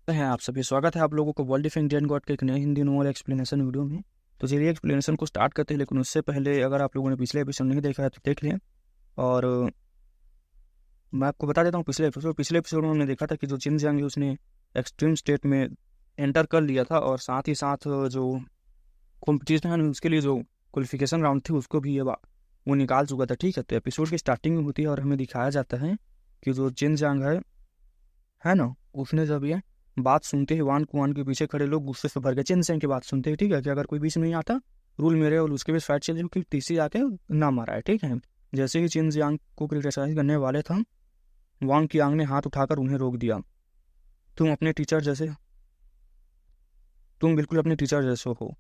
हैं आप सभी। स्वागत है आप लोगों को वर्ल्ड ऑफ इंडियन गॉड के एक नए हिंदी नोवेल एक्सप्लेनेशन वीडियो में। तो चलिए एक्सप्लेनेशन को स्टार्ट करते हैं, लेकिन उससे पहले अगर आप लोगों ने पिछले एपिसोड नहीं देखा है तो देख लें। और मैं आपको बता देता हूँ, पिछले एपिसोड में हमने देखा था कि जो चिन जियांग है उसने एक्सट्रीम स्टेट में एंटर कर लिया था, और साथ ही साथ जो कॉम्पिटिशन है उसके लिए जो क्वालिफिकेशन राउंड थी उसको भी वो निकाल चुका था। ठीक है, तो एपिसोड की स्टार्टिंग में होती है और हमें दिखाया जाता है कि जो चिन जियांग है ना, उसने जब ये बात सुनते ही वान कुआन के पीछे खड़े लोग गुस्से से भर गए। चिन सेंग की बात सुनते ही, ठीक है, कि अगर कोई बीच में नहीं आता, रूल मेरे और उसके बीच फाइट चल रही कि तीसरी आके ना मारा है। ठीक है, जैसे ही चिन जियांग को क्रिटिसाइज करने वाले था, वांग कियांग ने हाथ उठाकर उन्हें रोक दिया। तुम बिल्कुल अपने टीचर जैसे हो।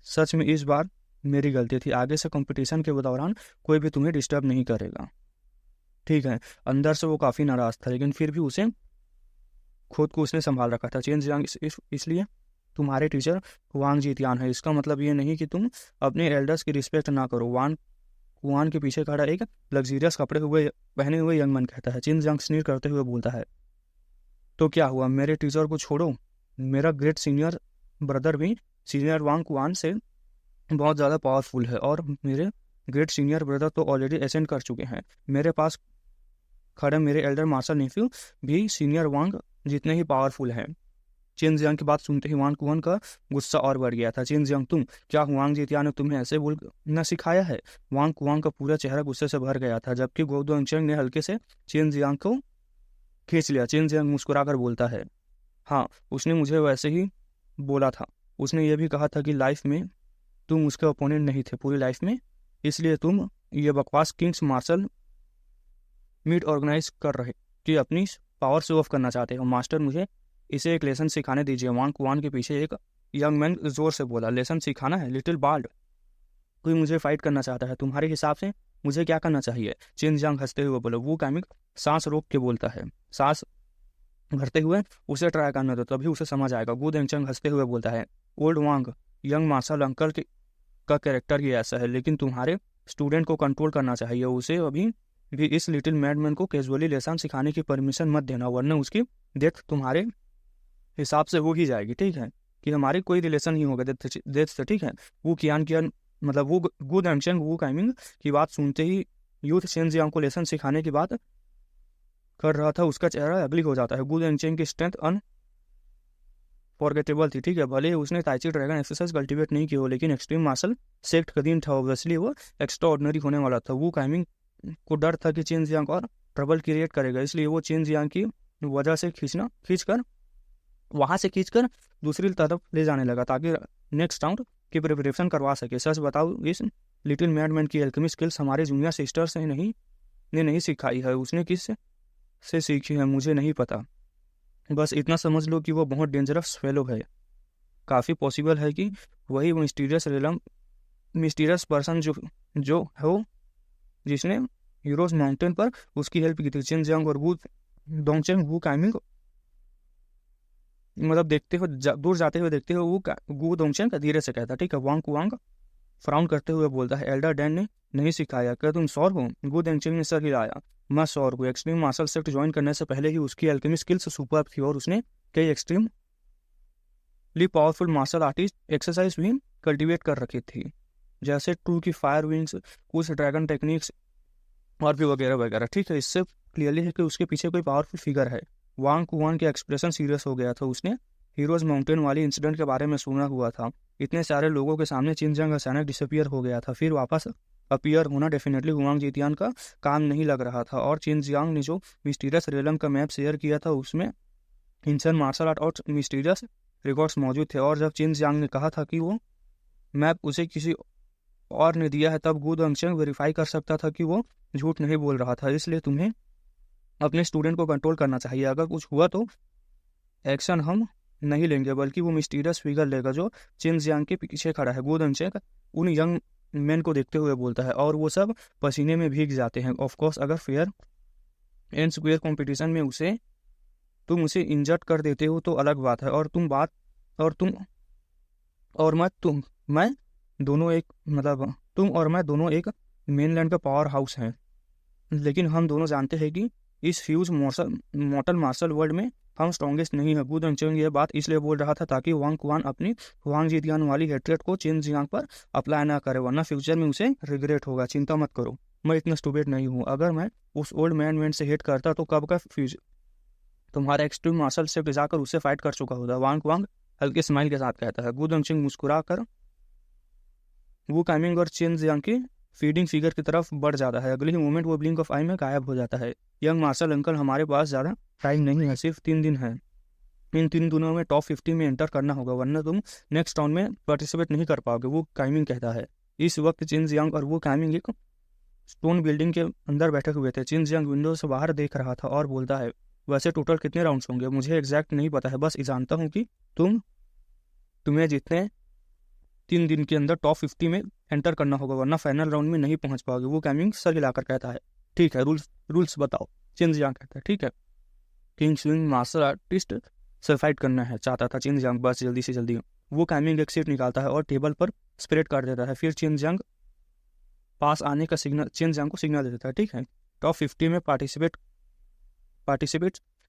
सच में इस बार मेरी गलती थी। आगे से कंपटीशन के दौरान कोई भी तुम्हें डिस्टर्ब नहीं करेगा। ठीक है, अंदर से वो काफ़ी नाराज था, लेकिन फिर भी उसे खुद को उसने संभाल रखा था। चेन जियांग इसलिए तुम्हारे टीचर वांग जीतियान है। इसका मतलब ये नहीं कि तुम अपने एल्डर्स की रिस्पेक्ट ना करो। वान कुआन के पीछे खड़ा एक लग्जरियस कपड़े हुए पहने हुए यंग मैन कहता है। चिन जियांग स्नीर करते हुए बोलता है, तो क्या हुआ, मेरे टीचर को छोड़ो। मेरा ग्रेट सीनियर ब्रदर भी सीनियर वांग कुआन से बहुत ज़्यादा पावरफुल है, और मेरे ग्रेट सीनियर ब्रदर तो ऑलरेडी असेंड कर चुके हैं। मेरे पास खड़े मेरे एल्डर मार्शल नेफ्यू भी सीनियर वांग जितने ही पावरफुल हैं। चेन जियांग की बात सुनते ही वांग कुआन का गुस्सा और बढ़ गया था। चेन जियांग, तुम क्या हुआंग जितिया ने तुम्हें ऐसे बोलना सिखाया है? वांग कुआन का पूरा चेहरा गुस्से से भर गया था, जबकि गो दोंगचेंग ने हल्के से चेन जियांग को खींच लिया। चेन जियांग मुस्कुराकर बोलता है, हाँ, उसने मुझे वैसे ही बोला था। उसने ये भी कहा था कि लाइफ में तुम उसके ओपोनेंट नहीं थे, पूरी लाइफ में। इसलिए तुम ये बकवास किंग्स मार्शल मीट ऑर्गेनाइज कर रहे कि अपनी पावर शो ऑफ करना चाहते हो। मास्टर, मुझे इसे एक लेसन सिखाने दीजिए। वांग कुआन के पीछे एक यंग मैन जोर से बोला, लेसन सिखाना है लिटिल बाल्ड? कोई मुझे फाइट करना चाहता है, तुम्हारे हिसाब से मुझे क्या करना चाहिए? चिन जियांग हंसते हुए बोला। वो कामिक सांस रोक के बोलता है, सांस भरते हुए उसे ट्राई करने दो, तभी उसे समझ आएगा। गु देंगचंग हंसते हुए बोलता है, ओल्ड वांग, यंग मार्शल अंकल का कैरेक्टर ही ऐसा है, लेकिन तुम्हारे स्टूडेंट को कंट्रोल करना चाहिए। उसे अभी भी इस लिटिल मैडमैन को कैजुअली लेसन सिखाने की परमिशन मत देना, वरना उसकी डेथ तुम्हारे हिसाब से हो ही जाएगी। ठीक है, कि हमारी कोई रिलेशन नहीं होगा डेथ से। ठीक है, वो कियान मतलब वो गु देंगचंग वू काइमिंग की बात सुनते ही यूथ चेन जियांग को लेसन सिखाने की बात कर रहा था, उसका चेहरा अगली हो जाता है। गु देंगचंग की स्ट्रेंथ फॉरगेटेबल थी। ठीक है, भले ही उसने ताइची ड्रैगन एक्सरसाइज कल्टीवेट नहीं की हो, लेकिन एक्सट्रीम मार्शल सेक्ट कदीम था, ऑब्वियसली वो एक्स्ट्रा ऑर्डिनरी होने वाला था। वो काइमिंग को डर था कि चेन जियांग और ट्रबल क्रिएट करेगा, इसलिए वो चेन जियांग की वजह से खींचकर दूसरी तरफ ले जाने लगा, ताकि नेक्स्ट राउंड की प्रिपरेशन करवा सके। सच बताओ, इस लिटिल मैडमैन की एल्केमी स्किल्स हमारे जूनियर सिस्टर्स ने नहीं सिखाई है। उसने किस से सीखी है मुझे नहीं पता, बस इतना समझ लो कि वो बहुत डेंजरस फेलो है। काफ़ी पॉसिबल है कि वही मिस्टीरियस पर्सन जो हो जिसने हीरोज माउंटेन पर उसकी हेल्प की थी। चिन जियांग और वू डोंगचेंग वू काइमिंग मतलब दूर जाते हुए देखते हुए वो गु दोंगचेंग धीरे से कहता, ठीक है। वांग कुआंग फ्राउन करते हुए बोलता है, एल्डर डैन ने नहीं सिखाया, क्या तुम श्योर हो? गु दोंगचेंग ने सर हिलाया। मैं श्योर हूँ। एक्सट्रीम मार्शल सेक्ट ज्वाइन करने से पहले ही उसकी एल्केमी स्किल्स सुपर थी, और उसने कई extremely powerful martial artist exercise भी कल्टिवेट कर रखी थी, जैसे टू की फायर विंग्स, कुछ ड्रैगन टेक्निक्स और भी वगैरह वगैरह। ठीक है, इससे क्लियरली है कि उसके पीछे कोई पावरफुल फिगर है। वांग कुआन के एक्सप्रेशन सीरियस हो गया था। उसने हीरोज माउंटेन वाली इंसिडेंट के बारे में सुना हुआ था। इतने सारे लोगों के सामने चिन जियांग अचानक डिसअपियर हो गया था, फिर वापस अपीयर होना डेफिनेटली हुआंग जितियान का काम नहीं लग रहा था। और चिन जियांग ने जो मिस्टीरियस रेलम का मैप शेयर किया था, उसमें इंसान मार्शल आर्ट और मिस्टीरियस रिकॉर्ड्स मौजूद थे। और जब चिन जियांग ने कहा था कि वो मैप उसे किसी और ने दिया है, तब गु दोंगचेंग वेरीफाई कर सकता था कि वो झूठ नहीं बोल रहा था। इसलिए तुम्हें अपने स्टूडेंट को कंट्रोल करना चाहिए। अगर कुछ हुआ तो एक्शन हम नहीं लेंगे, बल्कि वो मिस्टीरियस फिगर लेगा जो चिन जियांग के पीछे खड़ा है। गु दोंगचेंग उन यंग मैन को देखते हुए बोलता है, और वो सब पसीने में भीग जाते हैं। ऑफकोर्स अगर फेयर एंड स्क्वेयर कॉम्पिटिशन में तुम उसे इंजर्ड कर देते हो तो अलग बात है। और तुम और मैं दोनों एक मेनलैंड का पावर हाउस हैं, लेकिन हम दोनों जानते हैं कि इस फ्यूज मॉर्टल मार्शल वर्ल्ड में हम स्ट्रॉन्गेस्ट नहीं है। गु दंगचुंग ये बात इसलिए बोल रहा था ताकि वांग क्वान अपनी हुआंग जितियान वाली हेट्रेट को चेन जियांग पर अप्लाई ना करे, वरना फ्यूचर में उसे रिग्रेट होगा। चिंता मत करो, मैं इतना स्टूपिड नहीं हूँ। अगर मैं उस ओल्ड मैन से हेट करता तो कब का फ्यूचर तुम्हारा एक्सट्रीम मार्शल से जाकर उससे फाइट कर चुका होता। वांग वांग हल्के स्माइल के साथ कहता है। गु दंगचुंग मुस्कुरा कर वो काइमिंग और चेन जियांग की फीडिंग फिगर की तरफ बढ़ जाता है। अगले ही मोमेंट वो ब्लिंक ऑफ आई में गायब हो जाता है। यंग मार्शल अंकल, हमारे पास ज़्यादा टाइम नहीं है, सिर्फ 3 दिन है। इन 3 दिनों में टॉप 50 में एंटर करना होगा, वरना तुम नेक्स्ट राउंड में पार्टिसिपेट नहीं कर पाओगे, वो काइमिंग कहता है। इस वक्त चिन जियांग और वो काइमिंग एक स्टोन बिल्डिंग के अंदर बैठे हुए थे। चिन जियांग विंडो से बाहर देख रहा था और बोलता है, वैसे टोटल कितने राउंड्स होंगे मुझे एग्जैक्ट नहीं पता है, बस जानता हूँ कि तुम्हें जितने 3 दिन के अंदर टॉप 50 में एंटर करना होगा, वरना फाइनल राउंड में नहीं पहुंच पाओगे, वो काइमिंग सर हिलाकर कहता है। ठीक है, रूल्स बताओ, चिन जियांग कहता है। ठीक है, किंग स्विंग मार्शल आर्टिस्ट से फाइट करना है चाहता था चिन जियांग, बस जल्दी से जल्दी। वो काइमिंग एक सीट निकालता है और टेबल पर स्प्रेड कर देता है। फिर चिन जियांग पास आने का सिग्नल चिन जियांग को सिग्नल दे देता है। ठीक है, टॉप 50 में पार्टिसिपेट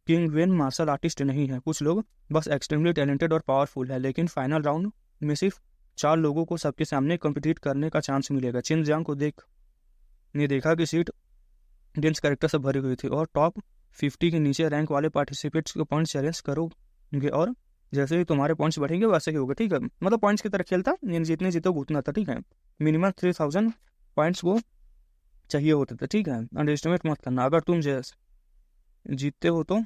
किंग वेन मार्शल आर्टिस्ट नहीं है, कुछ लोग बस एक्सट्रीमली टैलेंटेड और पावरफुल है, लेकिन फाइनल राउंड में सिर्फ 4 लोगों को सबके सामने कम्पिटिट करने का चांस मिलेगा। चिन जियांग को देखा कि सीट डेंस कैरेक्टर से भरी हुई थी और टॉप 50 के नीचे रैंक वाले पार्टिसिपेट्स को पॉइंट चैलेंज करोगे, और जैसे ही तुम्हारे पॉइंट्स बढ़ेंगे वैसे ही होगा। ठीक है, मतलब पॉइंट्स की तरह खेलता, जितने जीतोगे उतना था। ठीक है, मिनिमम 3000 पॉइंट्स को चाहिए होते थे। ठीक है, अंडर एस्टिमेट मत करना। अगर तुम जीतते हो तो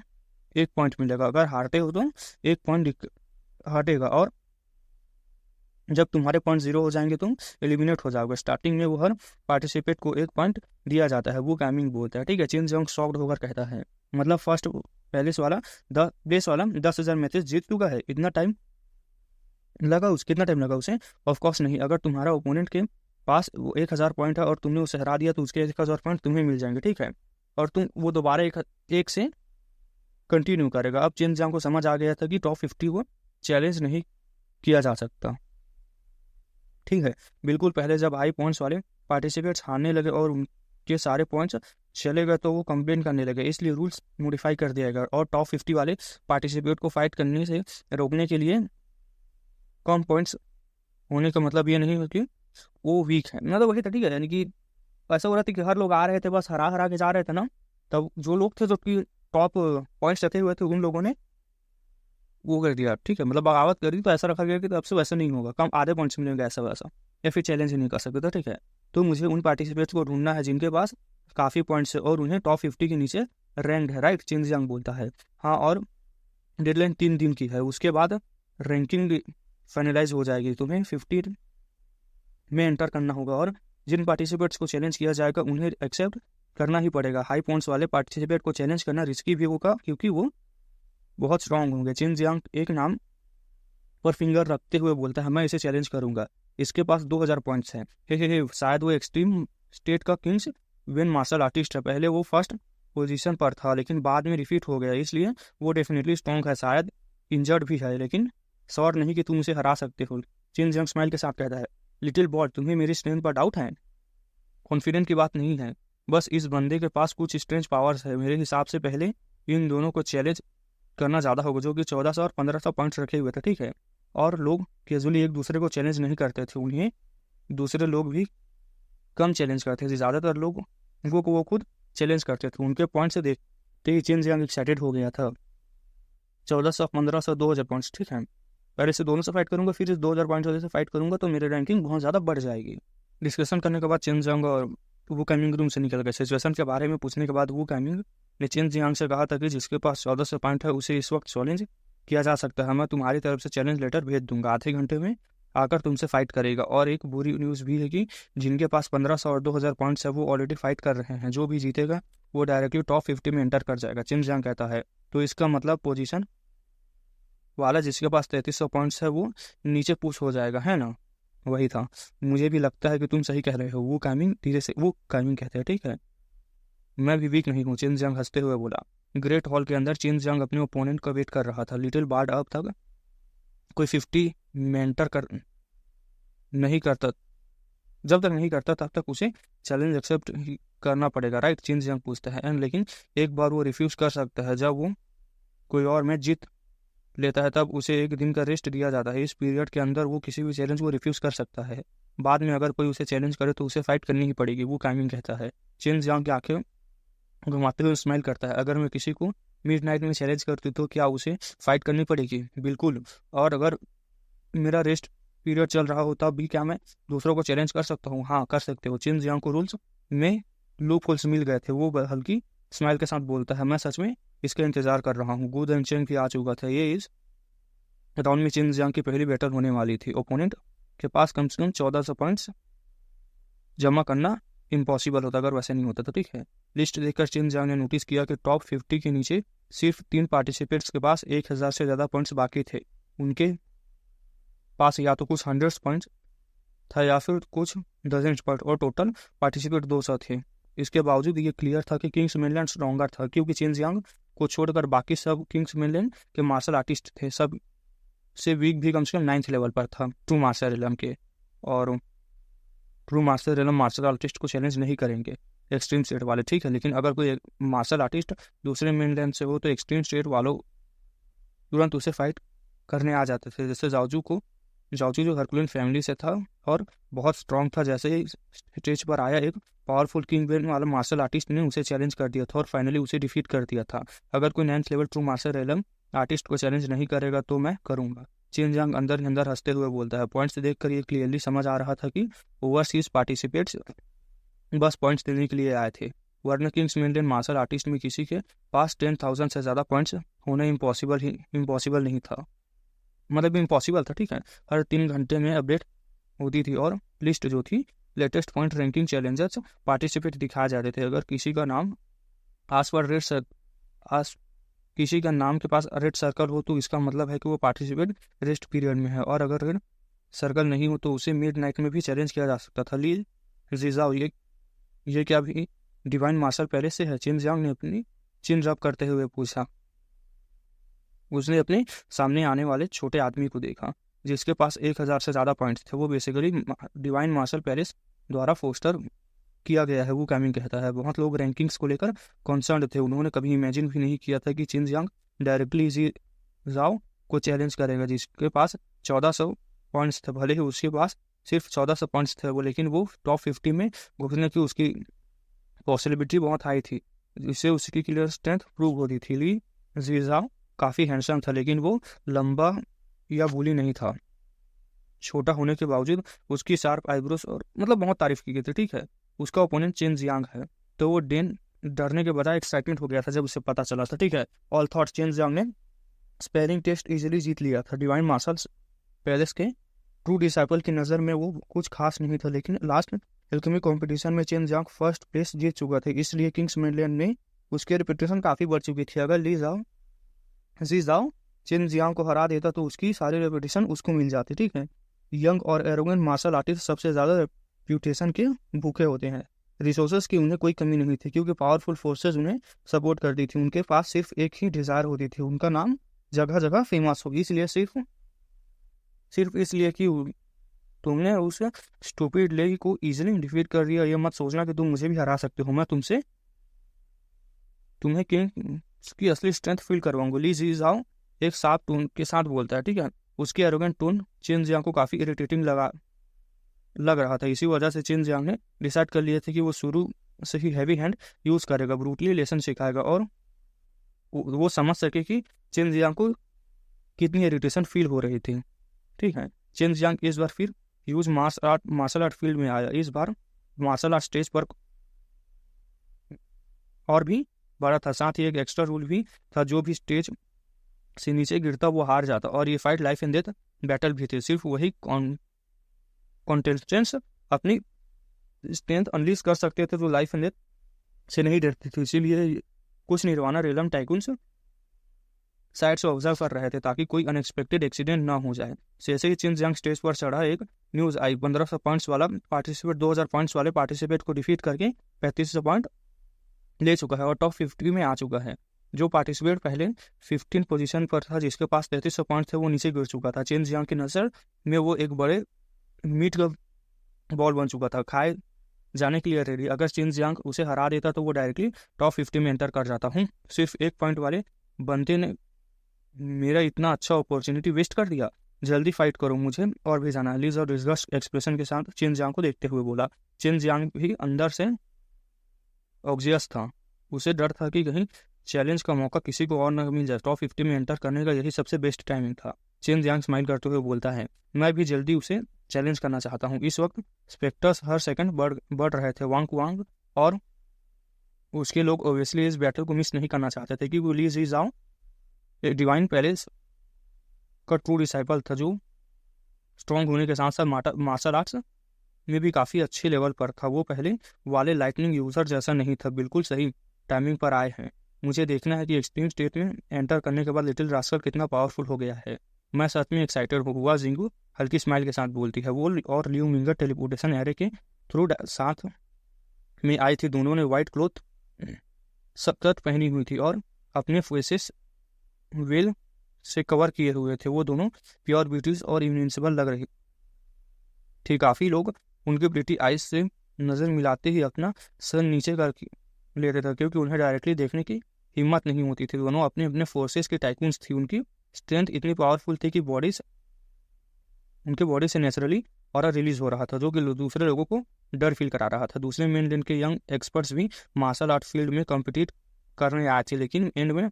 1 पॉइंट मिलेगा, अगर हारते हो तो 1 पॉइंट हटेगा, और जब तुम्हारे पॉइंट 0 हो जाएंगे तुम एलिमिनेट हो जाओगे। स्टार्टिंग में वो हर पार्टिसिपेट को 1 पॉइंट दिया जाता है, वो काइमिंग बोलता है। ठीक है, चिन जियांग शॉक्ड होकर कहता है, मतलब फर्स्ट प्लेस वाला 10,000 मैचेस जीत चुका है, कितना टाइम लगा उसे? ऑफ कोर्स नहीं, अगर तुम्हारा ओपोनेंट के पास वो 1000 पॉइंट है और तुमने उसे हरा दिया तो उसके 1000 पॉइंट तुम्हें मिल जाएंगे। ठीक है, और तुम वो दोबारा एक से कंटिन्यू करेगा। अब चिन जियांग को समझ आ गया था कि टॉप 50 को चैलेंज नहीं किया जा सकता। ठीक है, बिल्कुल पहले जब हाई पॉइंट्स वाले पार्टिसिपेट्स हारने लगे और उनके सारे पॉइंट्स चले गए तो वो कंप्लेन करने लगे, इसलिए रूल्स मॉडिफाई कर दिया गया और टॉप 50 वाले पार्टिसिपेट को फाइट करने से रोकने के लिए कम पॉइंट्स होने का मतलब ये नहीं है कि वो वीक है, मतलब वही था। ठीक है, यानी कि ऐसा हो रहा था कि हर लोग आ रहे थे, बस हरा के जा रहे थे ना, तब जो लोग थे जो कि टॉप पॉइंट्स रखे हुए थे उन लोगों ने वो कर दिया। ठीक है, मतलब बगावत करी, तो ऐसा रखा गया कि अब से वैसा नहीं होगा, कम आधे पॉइंट्स मिलेंगे ऐसा वैसा, या फिर चैलेंज ही नहीं कर सकते। ठीक है, तो मुझे उन पार्टिसिपेट्स को ढूंढना है जिनके पास काफ़ी पॉइंट्स है और उन्हें टॉप 50 के नीचे रैंक है। राइट, चिन जियांग बोलता है। हाँ, और डेडलाइन 3 दिन की है, उसके बाद रैंकिंग फाइनलाइज हो जाएगी, तुम्हें 50 में एंटर करना होगा और जिन पार्टिसिपेट्स को चैलेंज किया जाएगा उन्हें एक्सेप्ट करना ही पड़ेगा। हाई पॉइंट्स वाले पार्टिसिपेट को चैलेंज करना रिस्की भी होगा क्योंकि वो बहुत स्ट्रांग होंगे। चिन जियांग एक नाम पर फिंगर रखते हुए बोलता है, मैं इसे चैलेंज करूंगा, इसके पास 2000 पॉइंट्स हैं। हे शायद वो एक्सट्रीम स्टेट का किंग्स वेन मार्शल आर्टिस्ट है, पहले वो फर्स्ट पोजीशन पर था लेकिन बाद में रिफीट हो गया, इसलिए वो डेफिनेटली स्ट्रॉन्ग है, शायद इंजर्ड भी है, लेकिन श्योर नहीं कि तुम उसे हरा सकते हो। चिन जियांग स्माइल के साथ कहता है, लिटिल बॉय, तुम्हें मेरी स्ट्रेंथ पर डाउट है? कॉन्फिडेंट की बात नहीं है, बस इस बंदे के पास कुछ स्ट्रेंज पावर्स है। मेरे हिसाब से पहले इन दोनों को चैलेंज करना ज़्यादा होगा, जो कि 1400 और 1500 पॉइंट्स रखे हुए थे। ठीक है, और लोग कैजुअली एक दूसरे को चैलेंज नहीं करते थे, उन्हें दूसरे लोग भी कम चैलेंज करते थे, ज़्यादातर लोग को वो खुद चैलेंज करते थे। उनके पॉइंट से देखते ही चिन जियांग एक्साइटेड हो गया था। 1400, 1500, 2000 पॉइंट्स। ठीक है, पहले से दोनों से फाइट करूंगा, फिर इस 2000 पॉइंट्स वाले से फाइट करूंगा तो मेरी रैंकिंग बहुत ज़्यादा बढ़ जाएगी। डिस्कशन करने के बाद चिन जियांग और वो काइमिंग रूम से निकल गए। सिचुएशन के बारे में पूछने के बाद वो काइमिंग ने चिन जियांग से कहा था कि जिसके पास 1400 पॉइंट है उसे इस वक्त चैलेंज किया जा सकता है, मैं तुम्हारी तरफ से चैलेंज लेटर भेज दूंगा, आधे घंटे में आकर तुमसे फाइट करेगा। और एक बुरी न्यूज़ भी है कि जिनके पास 1500 और 2000 पॉइंट्स है वो ऑलरेडी फाइट कर रहे हैं, जो भी जीतेगा वो डायरेक्टली टॉप 50 में एंटर कर जाएगा। चिन जियांग कहता है, तो इसका मतलब पोजीशन वाला जिसके पास 3300 पॉइंट्स है वो नीचे पुश हो जाएगा, है ना? वही था, मुझे भी लगता है कि तुम सही कह रहे हो, वो काइमिंग कहते हैं। ठीक है, मैं भी वीक नहीं हूँ, चिन जियांग हंसते हुए बोला। ग्रेट हॉल के अंदर चिन जियांग अपने ओपोनेंट का वेट कर रहा था। लिटिल बार्ड अब तक कोई 50 में एंटर नहीं करता, जब तक नहीं करता तब तक उसे चैलेंज एक्सेप्ट करना पड़ेगा। राइट, चिन जियांग पूछता है, एंड लेकिन एक बार वो रिफ्यूज कर सकता है, जब वो कोई और मैच जीत लेता है तब उसे एक दिन का रेस्ट दिया जाता है। इस पीरियड के अंदर वो किसी भी चैलेंज को रिफ्यूज़ कर सकता है। बाद में अगर कोई उसे चैलेंज करे तो उसे फाइट करनी ही पड़ेगी, वो काइमिंग कहता है। चेन जियांग की आंखें घुमाते हुए स्माइल करता है। अगर मैं किसी को मिडनाइट में चैलेंज करती तो क्या उसे फाइट करनी पड़ेगी? बिल्कुल। और अगर मेरा रेस्ट पीरियड चल रहा हो तब भी क्या मैं दूसरों को चैलेंज कर सकता हूँ? हाँ, कर सकते हो। चेन जियांग को रूल्स में लूप होल्स मिल गए थे। वो हल्की स्माइल के साथ बोलता है, मैं सच में इसका इंतजार कर रहा हूँ। गू चेंग भी आ चुका था। ये इस राउंड में चेन जियांग की पहली बैटल होने वाली थी। ओपोनेंट के पास कम से कम 1400 पॉइंट्स जमा करना इम्पॉसिबल होता अगर वैसे नहीं होता तो, ठीक है। लिस्ट देखकर चेन जियांग ने नोटिस किया कि टॉप 50 के नीचे सिर्फ 3 पार्टिसिपेंट्स के पास 1000 से ज़्यादा पॉइंट्स बाकी थे। उनके पास या तो कुछ 100 पॉइंट्स था या फिर कुछ डजन पॉइंट, और टोटल पार्टिसिपेंट 200 थे। इसके बावजूद ये क्लियर था कि किंग्स मेनलैंड स्ट्रॉन्गर था, क्योंकि चेन जियांग को छोड़कर बाकी सब किंग्स मेनलैंड के मार्शल आर्टिस्ट थे। सब से वीक भी कम से कम 9th लेवल पर था ट्रू मार्शल रिलम के। और true martial realm martial artist को चैलेंज नहीं करेंगे एक्सट्रीम स्टेट वाले, ठीक है। लेकिन अगर कोई मार्शल आर्टिस्ट दूसरे मेनलैंड से हो तो एक्सट्रीम स्टेट वालों तुरंत उसे फाइट करने आ जाते थे। जैसे जाओजू जो हरकुलिन फैमिली से था और बहुत स्ट्रांग था। जैसे ही स्टेज पर आया एक पावरफुल किंग बेन वाला मार्शल आर्टिस्ट ने उसे चैलेंज कर दिया था और फाइनली उसे डिफीट कर दिया था। अगर कोई 9th level true martial realm artist को चैलेंज नहीं करेगा तो मैं करूंगा। चेन जियांग अंदर ही अंदर हंसते हुए बोलता है। पॉइंट्स देखकर ये क्लियरली समझ आ रहा था कि ओवरसीज पार्टिसिपेट्स बस पॉइंट्स देने के लिए आए थे, वरना किंग्स मेनलैंड मार्शल आर्टिस्ट में किसी के पास 10,000 से ज़्यादा पॉइंट्स होना इम्पॉसिबल नहीं था। मतलब इम्पॉसिबल था, ठीक है। हर 3 घंटे में अपडेट होती थी और लिस्ट जो थी latest point ranking Challengers participate दिखाए जाते थे। अगर किसी का नाम किसी का नाम के पास रेड सर्कल हो तो इसका मतलब है कि वो पार्टिसिपेट रेस्ट पीरियड में है, और अगर रेड सर्कल नहीं हो तो उसे मिड नाइट में भी चैलेंज किया जा सकता था। ली जीजाओ, ये क्या भी डिवाइन मार्शल पैलेस से है? चेन जियांग ने अपनी चिन रब करते हुए पूछा। उसने अपने सामने आने वाले छोटे आदमी को देखा जिसके पास 1000 से ज़्यादा पॉइंट्स थे। वो बेसिकली डिवाइन मार्शल पैलेस द्वारा फोस्टर किया गया है, वो कैमिंग कहता है। बहुत लोग रैंकिंग्स को लेकर कंसर्न थे। उन्होंने कभी इमेजिन भी नहीं किया था कि चेन जियांग डायरेक्टली जी जाओ को चैलेंज करेगा जिसके पास 1400 पॉइंट्स थे। भले ही उसके पास सिर्फ 1400 पॉइंट्स थे लेकिन वो टॉप 50 में घुसने की उसकी पॉसिबिलिटी बहुत हाई थी, जिससे उसकी क्लियर स्ट्रेंथ प्रूव होती थी। ली जीजाओ काफ़ी हैंडसम था लेकिन वो लंबा या बुली नहीं था। छोटा होने के बावजूद उसकी शार्प आईब्रोज और मतलब बहुत तारीफ की गई थी, ठीक है। उसका ओपोनेंट चेन जियांग है तो वो डरने के बजाय एक्साइटमेंट हो गया था जब उसे पता चला था, ठीक है। ऑल थॉट चेन जियांग ने स्पेयरिंग टेस्ट इजीली जीत लिया था। डिवाइन मार्शल पैलेस के ट्रू डिसाइपल की नज़र में वो कुछ खास नहीं था, लेकिन लास्ट एल्केमी कंपटीशन में चेन जियांग फर्स्ट प्लेस जीत चुका था, इसलिए किंग्स मेनलैंड में उसकी रेपुटेशन काफ़ी बढ़ चुकी थी। अगर जी जाओ चेन जियांग को हरा देता तो उसकी सारी रेपुटेशन उसको मिल जाती, ठीक है। यंग और एरोगेंट मार्शल आर्टिस्ट सबसे ज़्यादा रेपुटेशन के भूखे होते हैं। रिसोर्सेज की उन्हें कोई कमी नहीं थी क्योंकि पावरफुल फोर्सेज उन्हें सपोर्ट करती थी। उनके पास सिर्फ एक ही डिज़ायर होती थी, उनका नाम जगह जगह फेमस हो। इसलिए सिर्फ इसलिए कि तुमने उस स्टूपिड लेग को इजीली डिफीट कर दिया, ये मत सोचना कि तुम मुझे भी हरा सकते हो। मैं तुम्हें किंग की असली स्ट्रेंथ फील करवाऊंगा। ली जी जाओ एक साफ टोन के साथ बोलता है, ठीक है। उसकी एरोगेंट टोन चेन जियांग को काफ़ी इरिटेटिंग लग रहा था। इसी वजह से चेन जियांग ने डिसाइड कर लिया था कि वो शुरू से ही हैवी हैंड यूज़ करेगा, ब्रूटली लेसन सिखाएगा और वो समझ सके कि चेन जियांग को कितनी इरिटेशन फील हो रही थी, ठीक है। चेन जियांग इस बार फिर ह्यूज मार्शल आर्ट फील्ड में आया। इस बार मार्शल आर्ट स्टेज पर और भी बड़ा था, साथ ही एक एक्स्ट्रा रूल भी था, जो भी स्टेज से नीचे गिरता वो हार जाता। और ये fight life and death battle भी थी। सिर्फ वही कॉन्टेस्टेंट्स अपनी स्ट्रेंथ अनलीज कर सकते थे जो लाइफ एंड डेथ से नहीं डरते थे। इसीलिए कुछ निर्वाणा रेलम टाइकून्स साइड से ऑब्जर्व कर रहे थे ताकि कोई अनएक्सपेक्टेड एक्सीडेंट ना हो जाए। जैसे ही चेन जियांग स्टेज पर चढ़ा एक न्यूज़ आई। 1500 पॉइंट्स वाला पार्टिसिपेट 2000 पॉइंट्स वाले पार्टिसिपेट को डिफीट करके 3500 पॉइंट ले चुका है और टॉप 50 में आ चुका है। जो पार्टिसिपेट पहले 15 पोजीशन पर था जिसके पास 3300 पॉइंट थे वो नीचे गिर चुका था। चेन जियांग की नज़र में वो एक बड़े मीट का बॉल बन चुका था, खाए जाने के लिए रेडी। अगर चेन जियांग उसे हरा देता तो वो डायरेक्टली टॉप 50 में एंटर कर जाता हूँ। सिर्फ एक पॉइंट वाले बंदे ने मेरा इतना अच्छा अपॉर्चुनिटी वेस्ट कर दिया। जल्दी फाइट करो, मुझे और भी जाना है। लीज और डिस्गस्ट एक्सप्रेशन के साथ चिन जियांग को देखते हुए बोला। चिन जियांग भी अंदर से ऑब्जियस था, उसे डर था कि कहीं चैलेंज का मौका किसी को और न मिल जाए। टॉप 50 में एंटर करने का यही सबसे बेस्ट टाइमिंग था। चिन जियांग स्माइल करते हुए बोलता है, मैं भी जल्दी उसे चैलेंज करना चाहता हूँ। इस वक्त स्पेक्टर्स हर सेकंड बढ़ रहे थे। वांग वांग और उसके लोग ओबियसली इस बैटल को मिस नहीं करना चाहते थे, क्योंकि ली जी जाओ एक डिवाइन पैलेस का ट्रू डिसाइपल था, जो स्ट्रॉन्ग होने के साथ साथ मार्शल आर्ट्स में भी काफ़ी अच्छे लेवल पर था। वो पहले वाले लाइटनिंग यूज़र जैसा नहीं था। बिल्कुल सही टाइमिंग पर आए हैं। मुझे देखना है कि एक्सट्रीम स्टेट में एंटर करने के बाद लिटिल रास्कल कितना पावरफुल हो गया है। मैं सच में एक्साइटेड हुआ। जिंगू हल्की स्माइल के साथ बोलती है। वो और लियो मिंगर टेलीपोर्टेशन एरे के थ्रू साथ में आई थी। दोनों ने व्हाइट क्लोथ सख्त पहनी हुई थी और अपने फेसेस वेल से कवर किए हुए थे। वो दोनों प्योर ब्यूटीज और इनविंसिबल लग रही थी। काफ़ी लोग उनके ब्रिटी आइज से नज़र मिलाते ही अपना सर नीचे कर लेते थे, क्योंकि उन्हें डायरेक्टली देखने की हिम्मत नहीं होती थी। दोनों अपने अपने फोर्सेस के टाइकून्स थी। उनकी स्ट्रेंथ इतनी पावरफुल थी कि उनके बॉडी से नेचुरली ऑरा रिलीज हो रहा था, जो कि दूसरे लोगों को डर फील करा रहा था। दूसरे मेन लेन के यंग एक्सपर्ट्स भी मार्शल आर्ट फील्ड में कम्पिटिट करने आए थे, लेकिन एंड में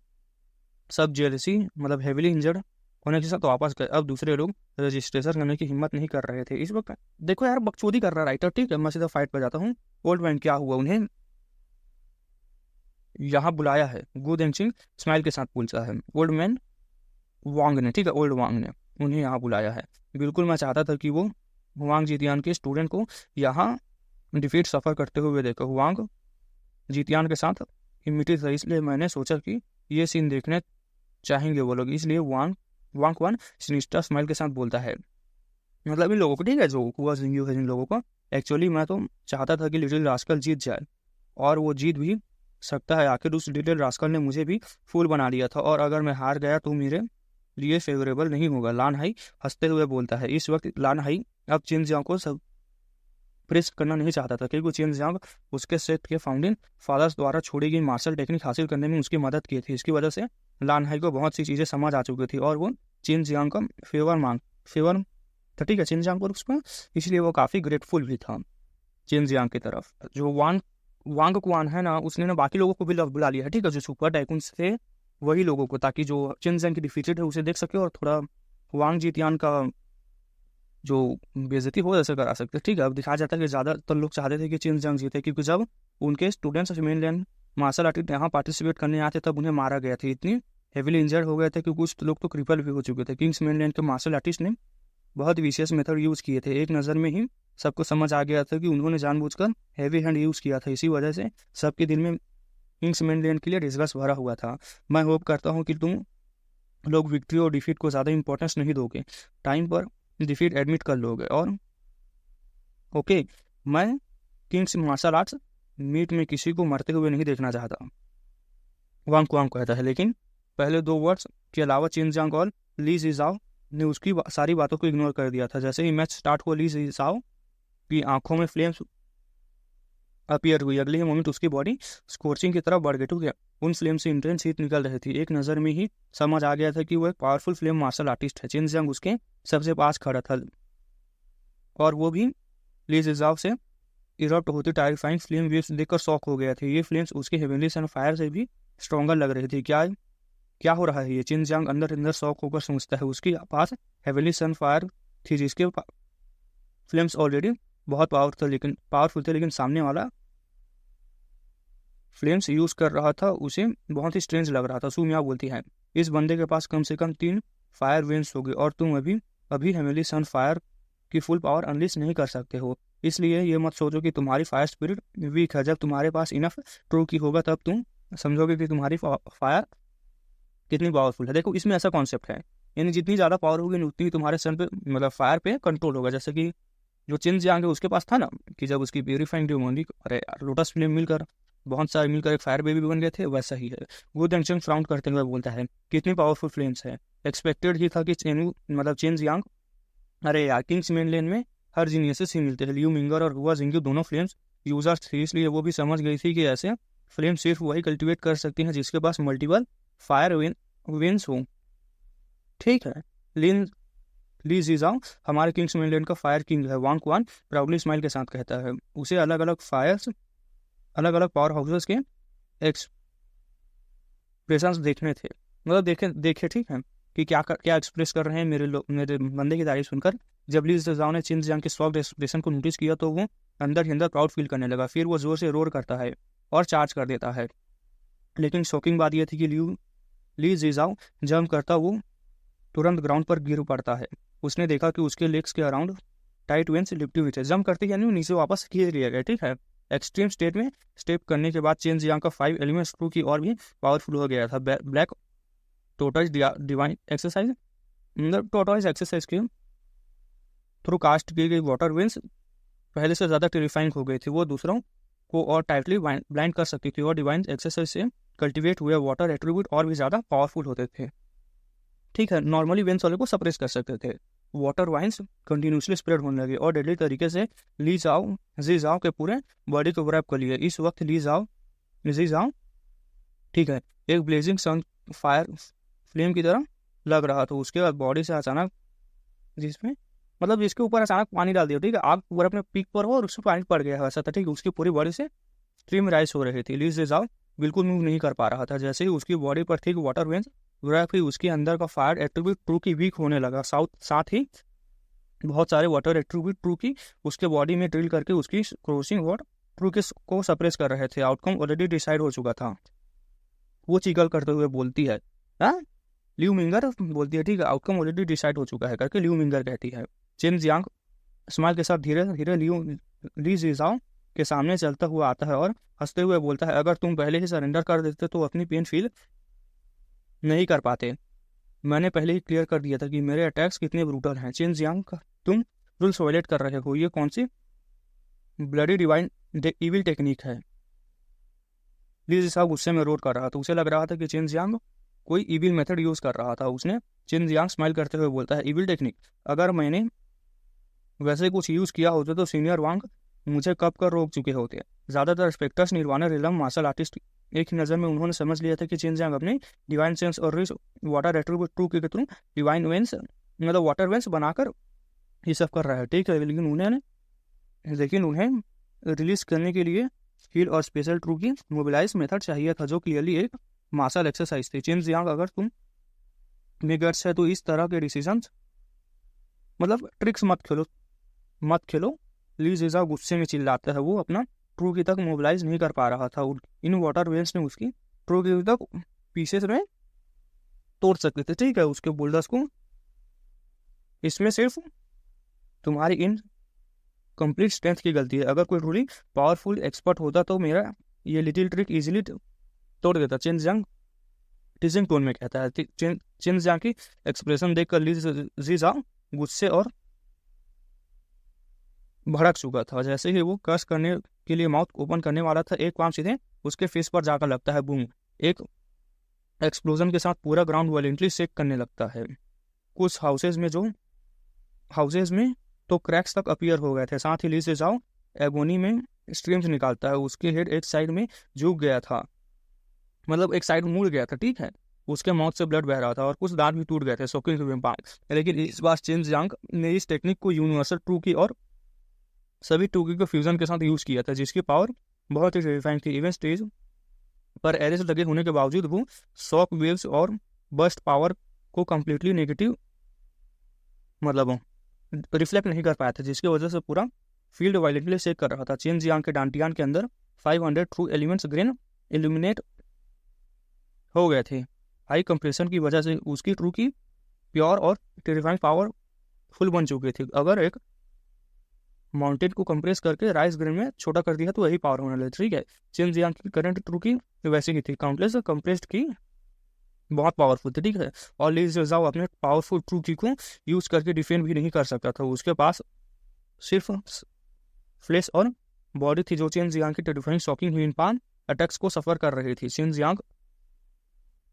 सब जेलसी मतलब हेविली इंजर्ड होने के साथ वापस गए। अब दूसरे लोग रजिस्ट्रेशन करने की हिम्मत नहीं कर रहे थे इस वक्त। देखो यार, बकचोदी कर रहा राइटर, ठीक है, मैं सीधा फाइट पर जाता हूँ। ओल्ड मैन क्या हुआ, उन्हें यहाँ बुलाया है। गु देंगचिंग स्माइल के साथ पूछता है। ओल्ड मैन वांग ने, ठीक है, ओल्ड वांग ने उन्हें यहाँ बुलाया है। बिल्कुल, मैं चाहता था कि वो वांग जीतियान के स्टूडेंट को यहाँ डिफीट सफ़र करते हुए देखो। वांग जीतियान के साथ इमिटी था, इसलिए मैंने सोचा कि ये सीन देखने चाहेंगे वो लोग, इसलिए वांग वन सिनिस्टर स्माइल के साथ बोलता है। मतलब इन लोगों को, ठीक है, जो हुआ जिंगयू है, इन लोगों को एक्चुअली मैं तो चाहता था कि लिटिल रास्कल जीत जाए, और वो जीत भी सकता है। आखिर उस लिटिल रास्कल ने मुझे भी फूल बना लिया था, और अगर मैं हार गया तो मेरे लिए फेवरेबल नहीं होगा। लान हाई हंसते हुए बोलता है। इस वक्त लान हाई अब चिन जियांग को सब प्रेस करना नहीं चाहता था, क्योंकि चिन जियांग उसके सेट के फाउंडिंग फादर्स द्वारा छोड़ी गई मार्शल टेक्निक हासिल करने में उसकी मदद की थी। इसकी वजह से लान हाई को बहुत सी चीज़ें समझ आ चुकी थी, और वो चिन जियांग का फेवर था, ठीक है, चिन जियांग को उसको, इसलिए वो काफ़ी ग्रेटफुल भी था चिन जियांग की तरफ। जो वांग क्वान है ना, उसने ना बाकी लोगों को भी बुला लिया है, ठीक है, जो सुपर टाइकून्स थे वही लोगों को, ताकि जो चिन जियांग की डिफीटेड है उसे देख सके और थोड़ा वांग जीतियान का जो बेइज्जती हो ऐसे करा सकते, ठीक है। अब दिखाया जाता है कि ज़्यादातर लोग चाहते थे कि चिन जियांग जीते, क्योंकि जब उनके स्टूडेंट्स मेनलैंड मार्शल आर्टिस्ट यहाँ पार्टिसिपेट करने आते तब उन्हें मारा गया था। इतनी हेविली इंजर्ड हो गए थे कि कुछ लोग तो क्रिपल भी हो चुके थे। किंग्स मेनलैंड के मार्शल आर्टिस्ट ने बहुत विशेष मेथड यूज़ किए थे। एक नज़र में ही सबको समझ आ गया था कि उन्होंने जानबूझकर हैवी हैंड यूज़ किया था। इसी वजह से सबके दिल में किंग्स मेनलैंड के लिए डिस्गस्ट भरा हुआ था। मैं होप करता हूँ कि तुम लोग विक्ट्री और डिफीट को ज़्यादा इंपॉर्टेंस नहीं दोगे, टाइम पर डिफीट एडमिट कर लोगे। और ओके, मैं किंग्स मार्शल आर्ट्स मीट में किसी को मरते हुए नहीं देखना चाहता, वांग कुआंग कहता है। लेकिन पहले दो वर्ड्स के अलावा चिन जियांग और ली जिजाओ ने उसकी सारी बातों को इग्नोर कर दिया था। जैसे ही मैच स्टार्ट हुआ, ली जिजाओ की आंखों में फ्लेम्स अपीयर हुई। अगले ही मोमेंट उसकी बॉडी स्कोर्चिंग की तरफ बढ़ गई, ठीक है। उन फ्लेम से इंटेंस हीट निकल रही थी। एक नज़र में ही समझ आ गया था कि वो एक पावरफुल फ्लेम मार्शल आर्टिस्ट है। चिन जियांग उसके सबसे पास खड़ा था, और वो भी ली जिजाओ से इरप्ट होती टायरिफाइंग फ्लेम वेव्स देखकर शॉक हो गया था। ये फ्लेम्स उसके हेवनली सन फायर से भी स्ट्रॉन्गर लग रही थी। क्या हो रहा है ये? चिन जियांग अंदर अंदर शॉक होकर समझता है। उसके पास हेवनली सन फायर थी, जिसके फ्लेम्स ऑलरेडी बहुत पावरफुल थे, लेकिन सामने वाला फ्लेम्स यूज कर रहा था, उसे बहुत ही स्ट्रेंज लग रहा था। सुमिया बोलती है, इस बंदे के पास कम से कम 3 फायर वेन्स होगी, और तुम अभी हेवनली सन फायर की फुल पावर अनलिश नहीं कर सकते हो। इसलिए ये मत सोचो कि तुम्हारी फायर स्पिरिट वीक है। जब तुम्हारे पास इनफ ट्रू की होगा, तब तुम समझोगे कि तुम्हारी फायर कितनी पावरफुल है। देखो, इसमें ऐसा कॉन्सेप्ट है, यानी जितनी ज़्यादा पावर होगी उतनी तुम्हारे सन पे मतलब फायर पे कंट्रोल होगा। जैसे कि जो चिन जियांग है उसके पास था ना, कि जब उसकी प्यूरीफाइंग डिमोनिक अरे लोटस फ्लेम मिलकर बहुत सारे मिलकर एक फायर बेबी बन गए थे, वैसा ही है। वो डेंगचंग फ्राउंड करते हुए बोलता है, कितनी पावरफुल फ्लेम्स है। एक्सपेक्टेड ही था कि चिन जियांग, अरे यार, किंग्स मेन लेन में हर जीनियसेस ही मिलते हैं। लियू मिंगर और हुआ जिंगयू दोनों फ्लेम्स यूजर्स थे, इसलिए वो भी समझ गई थी कि ऐसे फ्लेम सिर्फ वही कल्टिवेट कर सकती हैं जिसके पास मल्टीपल फायर वेन्स हो। ठीक है। लिन ली जीजाओ हमारे किंग्स मेनलैंड का फायर किंग है, वांग क्वान प्राउडली स्माइल के साथ कहता है। उसे अलग अलग पावर हाउसेस के एक्सप्रेशंस देखने थे, मतलब देखे देखे ठीक है, कि क्या एक्सप्रेस कर रहे हैं मेरे बंदे की तारीफ सुनकर। जब ली जीजाओ ने चिन जियांग के सॉफ्ट एक्सप्रेशन को नोटिस किया तो वो अंदर ही अंदर प्राउड फील करने लगा। फिर वो जोर से रोर करता है और चार्ज कर देता है। लेकिन शॉकिंग बात यह थी कि ली जीजाओ जंप करता वो तुरंत ग्राउंड पर गिर पड़ता है। उसने देखा कि उसके लेग्स के अराउंड टाइट वेंस लिपटी हुई थे। जंप करते यानी वो नीचे वापस खींच लिया गया, ठीक है। एक्सट्रीम स्टेट में स्टेप करने के बाद चेन जियांग का 5 एलिमेंट स्क्रू की और भी पावरफुल हो गया था। ब्लैक टोटॉइज डिवाइन एक्सरसाइज, मतलब टोटॉइज एक्सरसाइज के थ्रू कास्ट की गई वाटर वेंस पहले से ज़्यादा टेरिफाइंग हो गई थी। वो दूसरों को और टाइटली ब्लाइंड कर सकती थी और डिवाइन एक्सरसाइज से कल्टिवेट हुए वाटर एट्रीब्यूट और भी ज़्यादा पावरफुल होते थे, ठीक है। नॉर्मली वेंस वाले को सप्रेस कर सकते थे। वाटर वाइन्स कंटिन्यूसली स्प्रेड होने लगे और डेडली तरीके से ली जाओ के पूरे बॉडी को ग्रैब कर लिए। इस वक्त जी जाओ ठीक है, एक ब्लेजिंग सन फायर फ्लेम की तरह लग रहा था। उसके बाद बॉडी से अचानक जिसके ऊपर अचानक पानी डाल दिया, ठीक है। आग पूरा अपने पीक पर हो और उसमें पानी पड़ गया वैसा था, ठीक है। उसकी पूरी बॉडी से स्ट्रीम राइज हो रही थी। ली जाओ बिल्कुल मूव नहीं कर पा रहा था। जैसे ही उसकी बॉडी पर ठीक वाटर वेंस ग्रैब ही उसके अंदर का फायर एट्रीब्यूट ट्रू की वीक होने लगा। साथ ही बहुत सारे वाटर एट्रीब्यूट ट्रू की उसके बॉडी में ड्रिल करके उसकी क्रॉसिंग वाट ट्रू को सप्रेस कर रहे थे। आउटकम ऑलरेडी डिसाइड हो चुका था। वो चीगल करते हुए बोलती है, हाँ ल्यू मिंगर बोलती है, ठीक है, आउटकम ऑलरेडी डिसाइड हो चुका है करके ल्यू मिंगर कहती है। चेन जियांग स्माइल के साथ धीरे धीरे ली जीजाओ के सामने चलता हुआ आता है और हंसते हुए बोलता है, अगर तुम पहले ही सरेंडर कर देते तो अपनी पेन फील नहीं कर पाते। मैंने पहले ही क्लियर कर दिया था कि मेरे अटैक्स कितने ब्रूटल हैं। चेन जियांग का तुम रूल्स वायलेट कर रहे हो, ये कौन सी ब्लडी डिवाइन इविल टेक्निक है। ली जीजाओ गुस्से में रोड कर रहा था। उसे लग रहा था कि चेन जियांग कोई इविल मेथड यूज कर रहा था। उसने चेन जियांग स्माइल करते हुए बोलता है, इविल टेक्निक, अगर मैंने वैसे कुछ यूज किया होता तो सीनियर वांग मुझे कब कर रोक चुके होते। ज्यादातर spectres nirvana realm martial artist एक ही नज़र में उन्होंने समझ लिया था कि चेन जियांग अपने डिवाइन सेंस और रिच वाटर एट्रीब्यूट ट्रू के थ्रू डिवाइन वेंस मतलब वाटर वेंस बनाकर ये सब कर रहा है, ठीक है। लेकिन उन्हें रिलीज करने के लिए स्किल और स्पेशल ट्रू की मोबिलाइज मेथड चाहिए था, जो क्लियरली एक मार्शल एक्सरसाइज थी। चेन जियांग, अगर तुम में गट्स है तो इस तरह के डिसीजन मतलब ट्रिक्स मत खेलो। ली जीजाओ गुस्से में चिल्लाता है। वो अपना ट्रू की तक मोबिलाइज नहीं कर पा रहा था। इन वाटर वेव्स ने उसकी ट्रू की तक पीसेस में तोड़ सकते थे, ठीक है, उसके बोल्डर्स को। इसमें सिर्फ तुम्हारी इन कंप्लीट स्ट्रेंथ की गलती है। अगर कोई ट्रूली पावरफुल एक्सपर्ट होता तो मेरा ये लिटिल ट्रिक इजीली तोड़ देता। चेन जियांग टीजिंग टोन में कहता है। चेन जियांग की एक्सप्रेशन देखकर ली जीजाओ गुस्से और भड़क चुका था। जैसे ही वो कर्स करने के लिए माउथ ओपन करने वाला था, एक पाम सीधे उसके फेस पर जाकर लगता है। बूम, एक एक्सप्लोजन के साथ पूरा ग्राउंड वायलेंटली शेक करने लगता है। कुछ हाउसेज में तो क्रैक्स तक अपीयर हो गए थे। साथ ही ली जीजाओ एगोनी में स्ट्रीम्स निकालता है। उसके हेड एक साइड में झुक गया था, मतलब एक साइड मुड़ गया था, ठीक है। उसके माउथ से ब्लड बह रहा था और कुछ दांत भी टूट गए थे शॉकिंग वेम्पायर। लेकिन इस बार चेन जियांग ने इस टेक्निक को यूनिवर्सल ट्रू की और सभी टू की को फ्यूजन के साथ यूज किया था, जिसकी पावर बहुत ही टेरिफाइंग थी। इवन स्टेज पर एरेस लगे होने के बावजूद वो शॉक वेव्स और बस्ट पावर को कम्प्लीटली नेगेटिव मतलब रिफ्लेक्ट नहीं कर पाया था, जिसकी वजह से पूरा फील्ड वायलेंटली शेक कर रहा था। चेन जियांग के डांटियान के अंदर 500 ट्रू एलिमेंट्स ग्रेन इल्यूमिनेट हो गए थे। हाई कंप्रेशन की वजह से उसकी ट्रू की प्योर और टेरिफाइंग पावर फुल बन चुकी थी। अगर एक माउंटेन को कंप्रेस करके राइस ग्रेन में छोटा कर दिया तो यही पावर होने लगे, ठीक है। चेन जियांग की करंट ट्रू की वैसे ही थी, काउंटलेस कंप्रेस्ड की बहुत पावरफुल थी, ठीक है। और ली जीजाओ अपने पावरफुल ट्रू की को यूज करके डिफेंड भी नहीं कर सकता था। उसके पास सिर्फ फ्लेश और बॉडी थी जो चेन जियांग की टेरिफाइंग शॉकिंग हुई पाम अटैक्स को सफर कर रही थी। चेन जियांग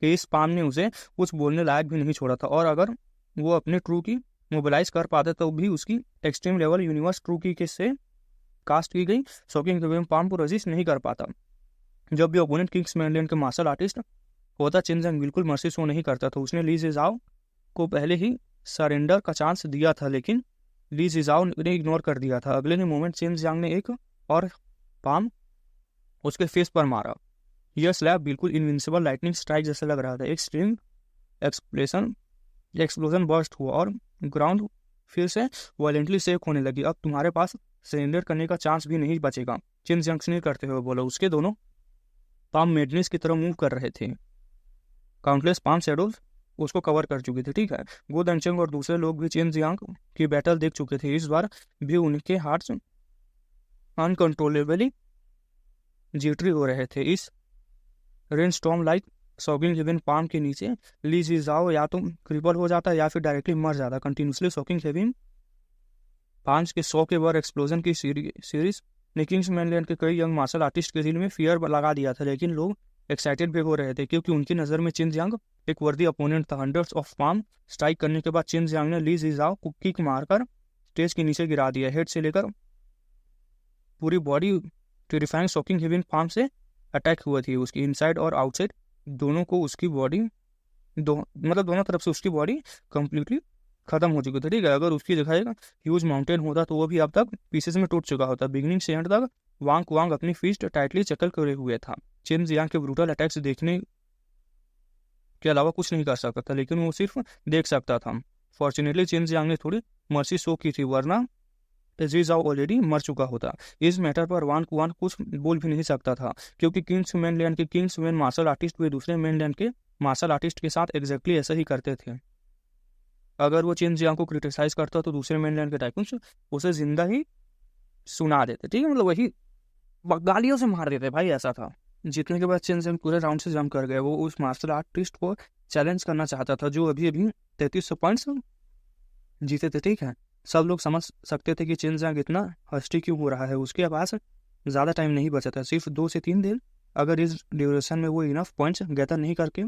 के इस पाम ने उसे कुछ बोलने लायक भी नहीं छोड़ा था, और अगर वो अपने ट्रू की मोबिलाइज कर पाते तो भी उसकी एक्सट्रीम लेवल यूनिवर्स ट्रू की से कास्ट की गई शॉकिंग पाम को रजिस्ट नहीं कर पाता। जब भी ओपोनेंट किंग्स मेनलैंड के मार्शल आर्टिस्ट होता, चेन जियांग बिल्कुल मर्सी शो नहीं करता था। उसने ली जीजाओ को पहले ही सरेंडर का चांस दिया था, लेकिन ली जिजाओ ने इग्नोर कर दिया था। अगले ही मोमेंट चेन जियांग ने एक और पाम उसके फेस पर मारा। यह स्लैब बिल्कुल इनविंसिबल लाइटनिंग स्ट्राइक जैसा लग रहा था। एक स्ट्रिंग एक्सप्लोजन बर्स्ट हुआ और ग्राउंड फिर से वायलेंटली शेक होने लगी। अब तुम्हारे पास सरेंडर करने का चांस भी नहीं बचेगा, चेन जियांग ने करते हुए बोला। उसके दोनों पाम मेडनेस की तरफ मूव कर रहे थे। काउंटलेस पाम शेडोज उसको कवर कर चुकी थी। ठीक है, गो दंचंग और दूसरे लोग भी चेन जियांग की बैटल देख चुके थे। इस बार भी उनके हार्ट्स अनकंट्रोलेबली जिटरी हो रहे थे। इस rain storm like shocking heaven palm के नीचे ली जिजाओ या तो क्रिपल हो जाता या फिर डायरेक्टली मर जाता। कंटिन्यूसली शॉकिंग हेवन पाम्स के 100 के बार एक्सप्लोजन की सीरीज ने किंग्स मैनलैंड के कई यंग मार्शल आर्टिस्ट के दिल में फियर लगा दिया था, लेकिन लोग एक्साइटेड भी हो रहे थे क्योंकि उनकी नज़र में चेन जियांग एक वर्दी अपोनेंट था। हंड्रेड्स ऑफ पाम स्ट्राइक करने के बाद चेन जियांग ने ली जिजाओ को किक मारकर स्टेज के नीचे गिरा दिया। हेड से लेकर पूरी body terrifying shocking heaven palm से अटैक हुआ थी। उसकी इनसाइड और आउटसाइड दोनों को उसकी बॉडी दोनों तरफ से उसकी बॉडी कंप्लीटली खत्म हो चुकी थी। ठीक है, अगर उसकी जगह एक ह्यूज माउंटेन होता तो वो भी अब तक पीसेस में टूट चुका होता। बिगिनिंग से एंड तक वांग अपनी फिस्ट टाइटली चक्कर करे हुए था। चेन जियांग के ब्रूटल अटैक्स देखने के अलावा कुछ नहीं कर सकता था, लेकिन वो सिर्फ देख सकता था। फॉर्चुनेटली चेन जियांग ने थोड़ी मर्सी शो की थी, वरना जिजाओ ऑलरेडी मर चुका होता। इस मैटर पर वान कुछ बोल भी नहीं सकता था, क्योंकि किंग्स मैनलैंड के किंग्स मैन मार्शल आर्टिस्ट वे दूसरे मैनलैंड के मार्शल आर्टिस्ट के साथ एग्जैक्टली ऐसा ही करते थे। अगर वो चेन जियांग को क्रिटिसाइज करता तो दूसरे मैनलैंड के टाइकून्स उसे जिंदा ही सुना देते। ठीक है, मतलब वही गालियों से मार देते भाई, ऐसा था। जीतने के बाद चेन जियांग पूरे राउंड से जंप कर गए। वो उस मार्शल आर्टिस्ट को चैलेंज करना चाहता था जो अभी 3300 पॉइंट्स जीते थे। ठीक है, सब लोग समझ सकते थे कि चेन जियांग इतना हस्टी क्यों हो रहा है। उसके पास ज़्यादा टाइम नहीं बचा था, सिर्फ 2 से 3 दिन। अगर इस ड्यूरेशन में वो इनफ पॉइंट्स गैदर नहीं करके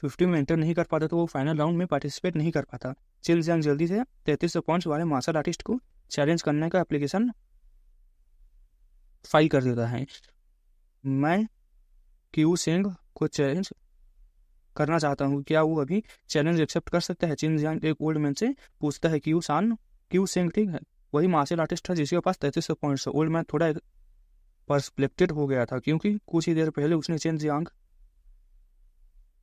50 में एंटर नहीं कर पाता तो वो फाइनल राउंड में पार्टिसिपेट नहीं कर पाता। चेन जियांग जल्दी से 3300 पॉइंट्स वाले मार्शल आर्टिस्ट को चैलेंज करने का एप्लीकेशन फाइल कर देता है। मैं क्यू सेंग को चैलेंज करना चाहता हूँ, क्या वो अभी चैलेंज एक्सेप्ट कर सकता है? चेन जियांग एक ओल्ड मैन से पूछता है। क्यू सेंग, ठीक है, वही मार्शल आर्टिस्ट था जिसके पास 3300 पॉइंट्स। ओल्ड मैन थोड़ा पर्सप्लेक्टेड हो गया था, क्योंकि कुछ ही देर पहले उसने चेन जियांग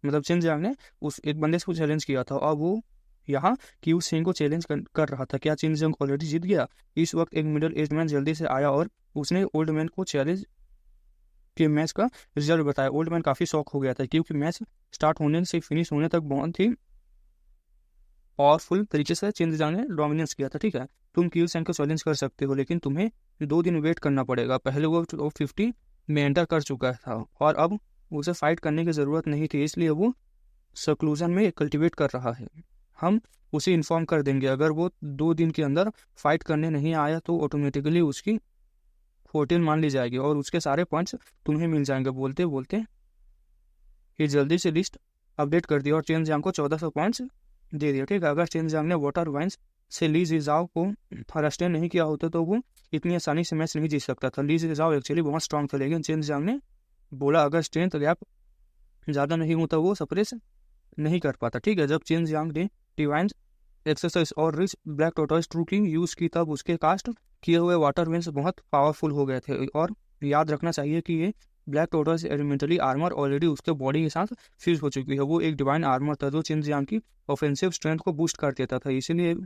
ने उस एक बंदे से चैलेंज किया था और वो यहाँ क्यू सेंग को चैलेंज कर रहा था। क्या चेन जियांग ऑलरेडी जीत गया? इस वक्त एक मिडिल एज मैन जल्दी से आया और उसने ओल्ड मैन को चैलेंज के मैच का रिजल्ट बताया। ओल्ड मैन काफ़ी शॉक हो गया था, क्योंकि मैच स्टार्ट होने से फिनिश होने तक बहुत ही पावरफुल तरीके से चेन जियांग ने डोमिनेंस किया था। ठीक है, तुम क्यू सेंग को चैलेंज कर सकते हो, लेकिन तुम्हें 2 दिन वेट करना पड़ेगा। पहले वो 50 में एंटर कर चुका था और अब उसे फाइट करने की ज़रूरत नहीं थी, इसलिए वो सक्लूजन में कल्टिवेट कर रहा है। हम उसे इन्फॉर्म कर देंगे। अगर वो 2 दिन के अंदर फाइट करने नहीं आया तो ऑटोमेटिकली उसकी 14 मान ली जाएगी और उसके सारे पॉइंट्स तुम्हें मिल जाएंगे। बोलते बोलते ये जल्दी से लिस्ट अपडेट कर दिया और चेन जियांग को 1400 पॉइंट्स दे दिया। ठीक है, अगर चेन जियांग ने वाटर वाइन्स से ली जिजाओ को अरेस्टेड नहीं किया होता तो वो इतनी आसानी से मैच नहीं जीत सकता था। ली जिजाओ एक्चुअली बहुत स्ट्रांग था, लेकिन चेन जियांग ने बोला अगर स्ट्रेंथ गैप ज़्यादा नहीं होता वो सप्रेस नहीं कर पाता। ठीक है, जब चेन जियांग ने डिवाइन एक्सरसाइज और rich black tortoise true king use की तब उसके कास्ट किए हुए वाटर विंस बहुत पावरफुल हो गए थे। और याद रखना चाहिए कि ये black tortoise elementary armour already उसके बॉडी के साथ फ्यूज हो चुकी है। वो एक डिवाइन आर्मर था जो चेन जियांग की ऑफेंसिव स्ट्रेंथ को बूस्ट कर देता था। इसीलिए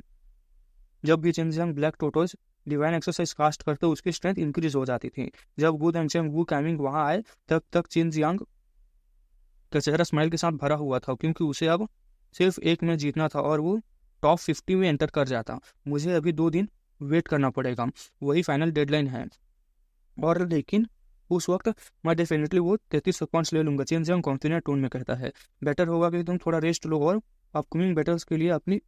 जब भी Chen Jiang black tortoise divine exercise cast करते उसकी स्ट्रेंथ इंक्रीज हो जाती थी। जब गू दंचंग वू कैमिंग वहाँ आए तक चेन जियांग का चेहरा स्माइल के साथ भरा हुआ था, क्योंकि उसे अब सिर्फ एक मैच जीतना था और वो टॉप 50 में एंटर कर जाता। मुझे अभी 2 दिन वेट करना पड़ेगा, वही फाइनल डेडलाइन है। और लेकिन उस वक्त मैं डेफिनेटली वो 3300 पॉइंट्स ले लूंगा, चेन जियांग कॉन्फिडेंट टोन में कहता है। बेटर होगा कि तुम थोड़ा रेस्ट लो और अपकमिंग बैटल्स के लिए अपनी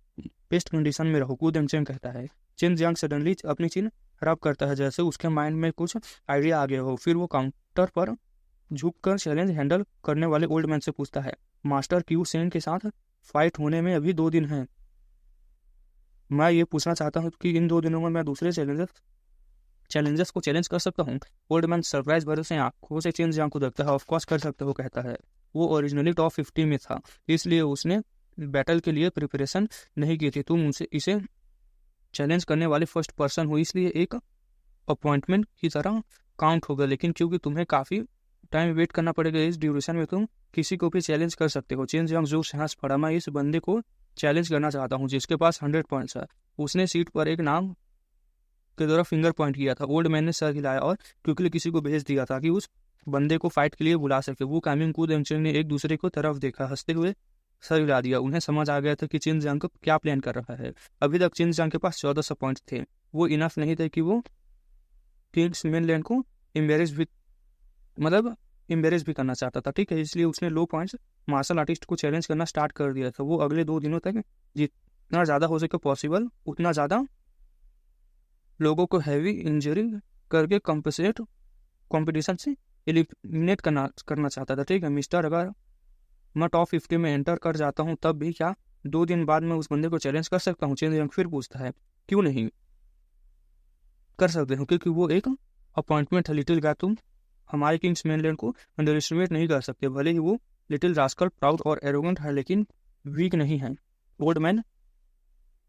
बेस्ट कंडीशन में रहो, गू दंचंग कहता है। चेन जियांग सडनली अपनी चिन रब करता है, जैसे उसके माइंड में कुछ आइडिया आ गया हो। फिर वो काउंटर पर झुककर चैलेंज हैंडल करने वाले ओल्ड मैन से पूछता है, मास्टर क्यू सेंग के साथ फाइट होने में अभी 2 दिन हैं। मैं ये पूछना चाहता हूँ कि इन 2 दिनों में मैं दूसरे चैलेंजर्स को चैलेंज कर सकता हूँ? ओल्ड मैन सरप्राइज भरे से आंखों से चेन जियांग को देखता है। ऑफकोर्स कर सकते हो कहता है। वो ओरिजिनली टॉप 50 में था, इसलिए उसने बैटल के लिए प्रिपरेशन नहीं की थी, तुम इसे चैलेंज करने वाले फर्स्ट पर्सन हो, इसलिए एक अपॉइंटमेंट की तरह काउंट होगा। लेकिन क्योंकि तुम्हें काफ़ी टाइम वेट करना पड़ेगा, इस ड्यूरेशन में तुम किसी को भी चैलेंज कर सकते हो। चेन जियांग जोर से हंस पड़ा। मैं इस बंदे को चैलेंज करना चाहता हूँ जिसके पास 100 पॉइंट्स है। उसने सीट पर एक नाम के द्वारा फिंगर पॉइंट किया था। ओल्ड मैन ने सर हिलाया और क्विकली किसी को भेज दिया ताकि उस बंदे को फाइट के लिए बुला सके। वो कामिंग कूद एंचर ने एक दूसरे को तरफ देखा, हंसते हुए सर हिला दिया। उन्हें समझ आ गया था कि चिन जियांग को क्या प्लान कर रहा है। अभी तक चिन जियांग के पास 1400 पॉइंट्स थे। वो इनफ नहीं थे कि वो किंग्स मेनलैंड को एम्बेरेस भी करना चाहता था, ठीक है। इसलिए उसने लो पॉइंट्स मार्शल आर्टिस्ट को चैलेंज करना स्टार्ट कर दिया था। वो अगले 2 दिनों तक जितना ज़्यादा हो सके पॉसिबल उतना ज़्यादा लोगों को हैवी इंजरी करके कॉम्पिटिशन से एलिमिनेट करना चाहता था, ठीक है। मिस्टर, अगर मैं टॉप 50 में एंटर कर जाता हूँ तब भी क्या 2 दिन बाद मैं उस बंदे को चैलेंज कर सकता हूँ? चेन जियांग फिर पूछता है। क्यों नहीं कर सकते हो, क्योंकि वो एक अपॉइंटमेंट है। लिटिल गाय, तुम हमारे किंग्स मेनलैंड को अंडर एस्टिमेट नहीं कर सकते। भले ही वो लिटिल रास्कल प्राउड और एरोगेंट है, लेकिन वीक नहीं है। ओल्ड मैन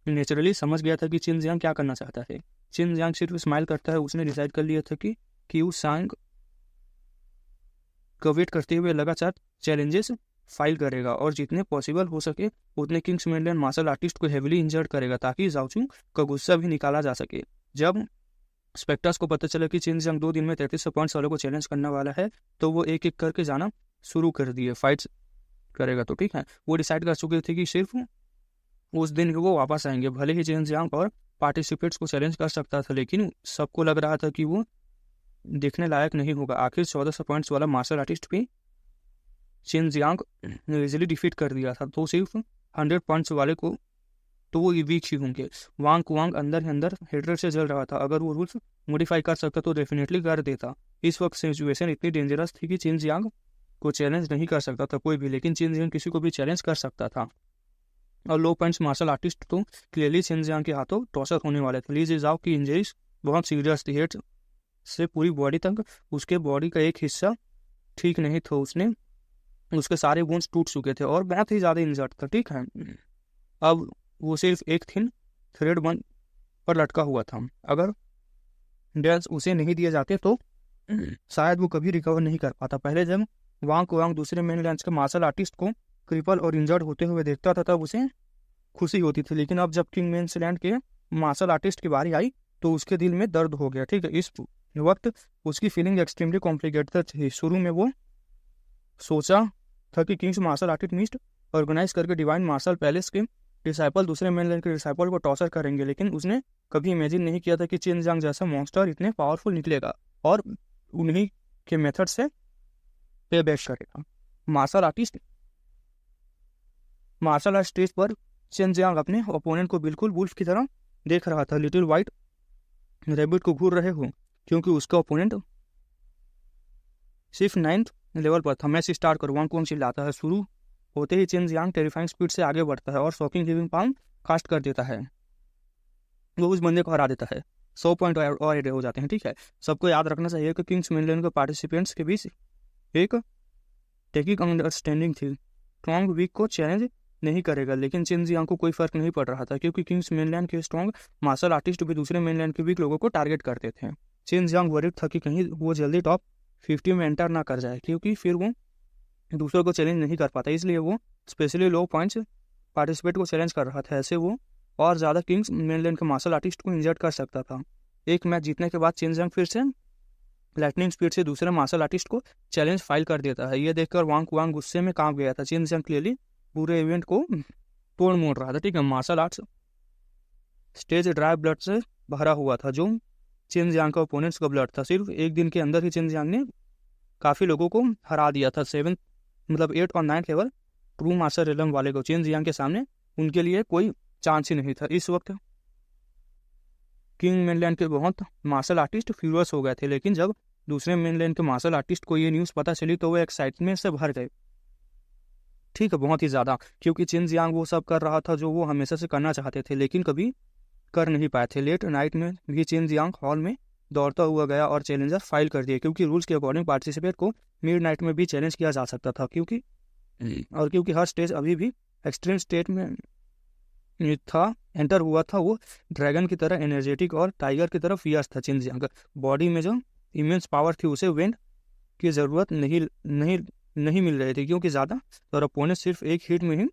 नेचुरली समझ गया था कि चिन जियांग क्या करना चाहता है। चिन जियांग सिर्फ स्माइल करता है। उसने डिसाइड कर लिया था कि उस सांग को वेट करते हुए लगातार चैलेंजेस फाइल करेगा और जितने पॉसिबल हो सके उतने किंग्स मेनलैंड मार्शल आर्टिस्ट को हेविली इंजर्ड करेगा ताकि जाओचुंग का गुस्सा भी निकाला जा सके। जब स्पेक्टर्स को पता चला कि चिन जियांग 2 दिन में 3300 पॉइंट्स वालों को चैलेंज करने वाला है तो वो एक एक करके जाना शुरू कर दिए। फाइट्स करेगा तो ठीक है। वो डिसाइड कर चुके थे कि सिर्फ उस दिन वो वापस आएंगे। भले ही चिन जियांग और पार्टिसिपेंट्स को चैलेंज कर सकता था, लेकिन सबको लग रहा था कि वो देखने लायक नहीं होगा। आखिर 1400 पॉइंट्स वाला मार्शल आर्टिस्ट भी चिन जियांग ने इजीली डिफीट कर दिया था, तो सिर्फ 100 पॉइंट्स वाले को तो वो वीक ही होंगे। वांग अंदर ही अंदर हेटरेट से जल रहा था। अगर वो रूल्स मॉडिफाई कर सकता तो डेफिनेटली कर देता। इस वक्त सिचुएशन इतनी डेंजरस थी कि चिन जियांग को चैलेंज नहीं कर सकता था कोई भी, लेकिन चिन जियांग किसी को भी चैलेंज कर सकता था। और लो पॉइंट्स मार्शल आर्टिस्ट तो क्लियरली चिन जियांग के हाथों टॉसर होने वाले थे। ली जिजाओ की इंजरीज बहुत सीरियस थी। हेड से पूरी बॉडी तक उसके बॉडी का एक हिस्सा ठीक नहीं था। उसके सारे बोन्स टूट चुके थे और बहुत ही ज़्यादा इंजर्ड था, ठीक है। अब वो सिर्फ एक थिन थ्रेड बन पर लटका हुआ था। अगर डेल्स उसे नहीं दिए जाते तो शायद वो कभी रिकवर नहीं कर पाता। पहले जब वांग दूसरे मेनलैंड के मार्शल आर्टिस्ट को क्रिपल और इंजर्ड होते हुए देखता था तब उसे खुशी होती थी, लेकिन अब जब किंग मेनलैंड के मार्शल आर्टिस्ट की बारी आई तो उसके दिल में दर्द हो गया, ठीक है। इस वक्त उसकी फीलिंग एक्सट्रीमली कॉम्प्लिकेटेड थी। शुरू में वो सोचा था कि kings martial artist meet organise करके डिवाइन मार्शल पैलेस के डिसाइपल दूसरे मेनलैंड के डिसाइपल को टॉर्चर करेंगे, लेकिन उसने कभी इमेजिन नहीं किया था कि चिन जियांग जैसा मॉन्स्टर इतने पावरफुल निकलेगा और उन्हीं के मेथड से पे बैक करेगा। मार्शल आर्ट स्टेज पर चिन जियांग अपने ओपोनेंट को बिल्कुल वुल्फ की तरह देख रहा था। लिटिल व्हाइट रैबिट को घूर रहे हो, क्योंकि उसका ओपोनेंट सिर्फ 9th लेवल पर था। मैच स्टार्ट कर, वांग चिल्लाता है। शुरू होते ही चिन जियांग टेरिफाइंग स्पीड से आगे बढ़ता है और शॉकिंग गिविंग पाम कास्ट कर देता है। वो उस बंदे को हरा देता है। 100 पॉइंट और एड हो जाते हैं, ठीक है। सबको याद रखना चाहिए कि किंग्स मेनलैंड के पार्टिसिपेंट्स के बीच एक टेकिंग अंडरस्टैंडिंग थी। स्ट्रॉन्ग वीक को चैलेंज नहीं करेगा, लेकिन चिन जियांग को कोई फर्क नहीं पड़ रहा था, क्योंकि किंग्स मेनलैंड के स्ट्रॉन्ग मार्शल आर्टिस्ट भी दूसरे मेनलैंड के वीक लोगों को टारगेट करते थे। चिन जियांग वरीड था कि कहीं वो जल्दी टॉप 50 में एंटर ना कर जाए, क्योंकि फिर वो दूसरों को चैलेंज नहीं कर पाता। इसलिए वो स्पेशली लो पॉइंट्स पार्टिसिपेट को चैलेंज कर रहा था। ऐसे वो और ज़्यादा किंग्स मेनलैंड के मार्शल आर्टिस्ट को इंजर्ड कर सकता था। एक मैच जीतने के बाद चिन जियांग फिर से लाइटनिंग स्पीड से दूसरे मार्शल आर्टिस्ट को चैलेंज फाइल कर देता है। ये देखकर वांग गुस्से में कांप गया था। चिन जियांग क्लियरली पूरे इवेंट को तोड़ मोड़ रहा था, ठीक है। Martial arts stage dry blood से भरा हुआ था, जो चिन जियांग का ओपोनेंट्स का ब्लड था। सिर्फ एक दिन के अंदर ही चिन जियांग ने काफ़ी लोगों को हरा दिया था। 8 और 9 लेवल ट्रू मास्टर रेलम वाले को चिन जियांग के सामने उनके लिए कोई चांस ही नहीं था। इस वक्त किंग मेनलैंड के बहुत मार्शल आर्टिस्ट फ्यूरियस हो गए थे, लेकिन जब दूसरे मेनलैंड के मार्शल आर्टिस्ट को ये न्यूज़ पता चली तो वो एक्साइटमेंट से भर गए, ठीक है, बहुत ही ज़्यादा, क्योंकि चिन जियांग वो सब कर रहा था जो वो हमेशा से करना चाहते थे लेकिन कभी कर नहीं पाए थे। लेट नाइट में भी चिन जियांग हॉल में दौड़ता हुआ गया और चैलेंजर फाइल कर दिए, क्योंकि रूल्स के अकॉर्डिंग पार्टिसिपेट को मिड नाइट में भी चैलेंज किया जा सकता था, क्योंकि हर स्टेज अभी भी एक्सट्रीम स्टेट में था, एंटर हुआ था, वो ड्रैगन की तरह एनर्जेटिक और टाइगर की तरह फियर्स था। चिन जियांग बॉडी में जो इमेंस पावर थी, उसे विंड की ज़रूरत नहीं नहीं नहीं मिल रही थी, क्योंकि ज़्यादा और अपोनेंट सिर्फ एक हिट में ही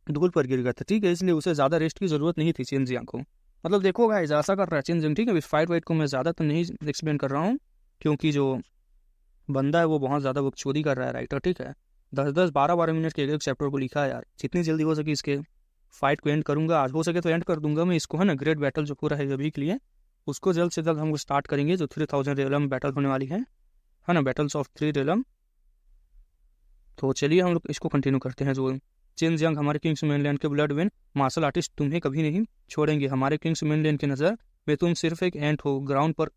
धूल पर गिर गया था। ठीक है, इसलिए उसे ज़्यादा रेस्ट की ज़रूरत नहीं थी चिन जियांग को। मतलब देखो गाइस, ऐसा कर रहा है चिन जियांग। ठीक है, इस फाइट वाइट को मैं ज़्यादा तो नहीं एक्सप्लेन कर रहा हूँ, क्योंकि जो बंदा है वो बहुत ज़्यादा बकचोदी कर रहा है राइटर। ठीक है, 10-10 12-12 मिनट के एक चैप्टर को लिखा है यार। जितनी जल्दी हो सके इसके फाइट को एंड करूंगा, आज हो सके तो एंड कर दूंगा मैं इसको, है ना। ग्रेट बैटल जो पूरा है अभी के लिए, उसको जल्द से जल्द हम स्टार्ट करेंगे, जो 3000 रेलम बैटल होने वाली है ना, बैटल्स ऑफ 3 रेलम। तो चलिए हम लोग इसको कंटिन्यू करते हैं। जो चिन जियांग हमारे किंग्स मेनलैंड के ब्लड विन मार्शल आर्टिस्ट तुम्हें कभी नहीं छोड़ेंगे। हमारे किंग्स मेनलैंड की नज़र में तुम सिर्फ एक एंट हो। ग्राउंड पर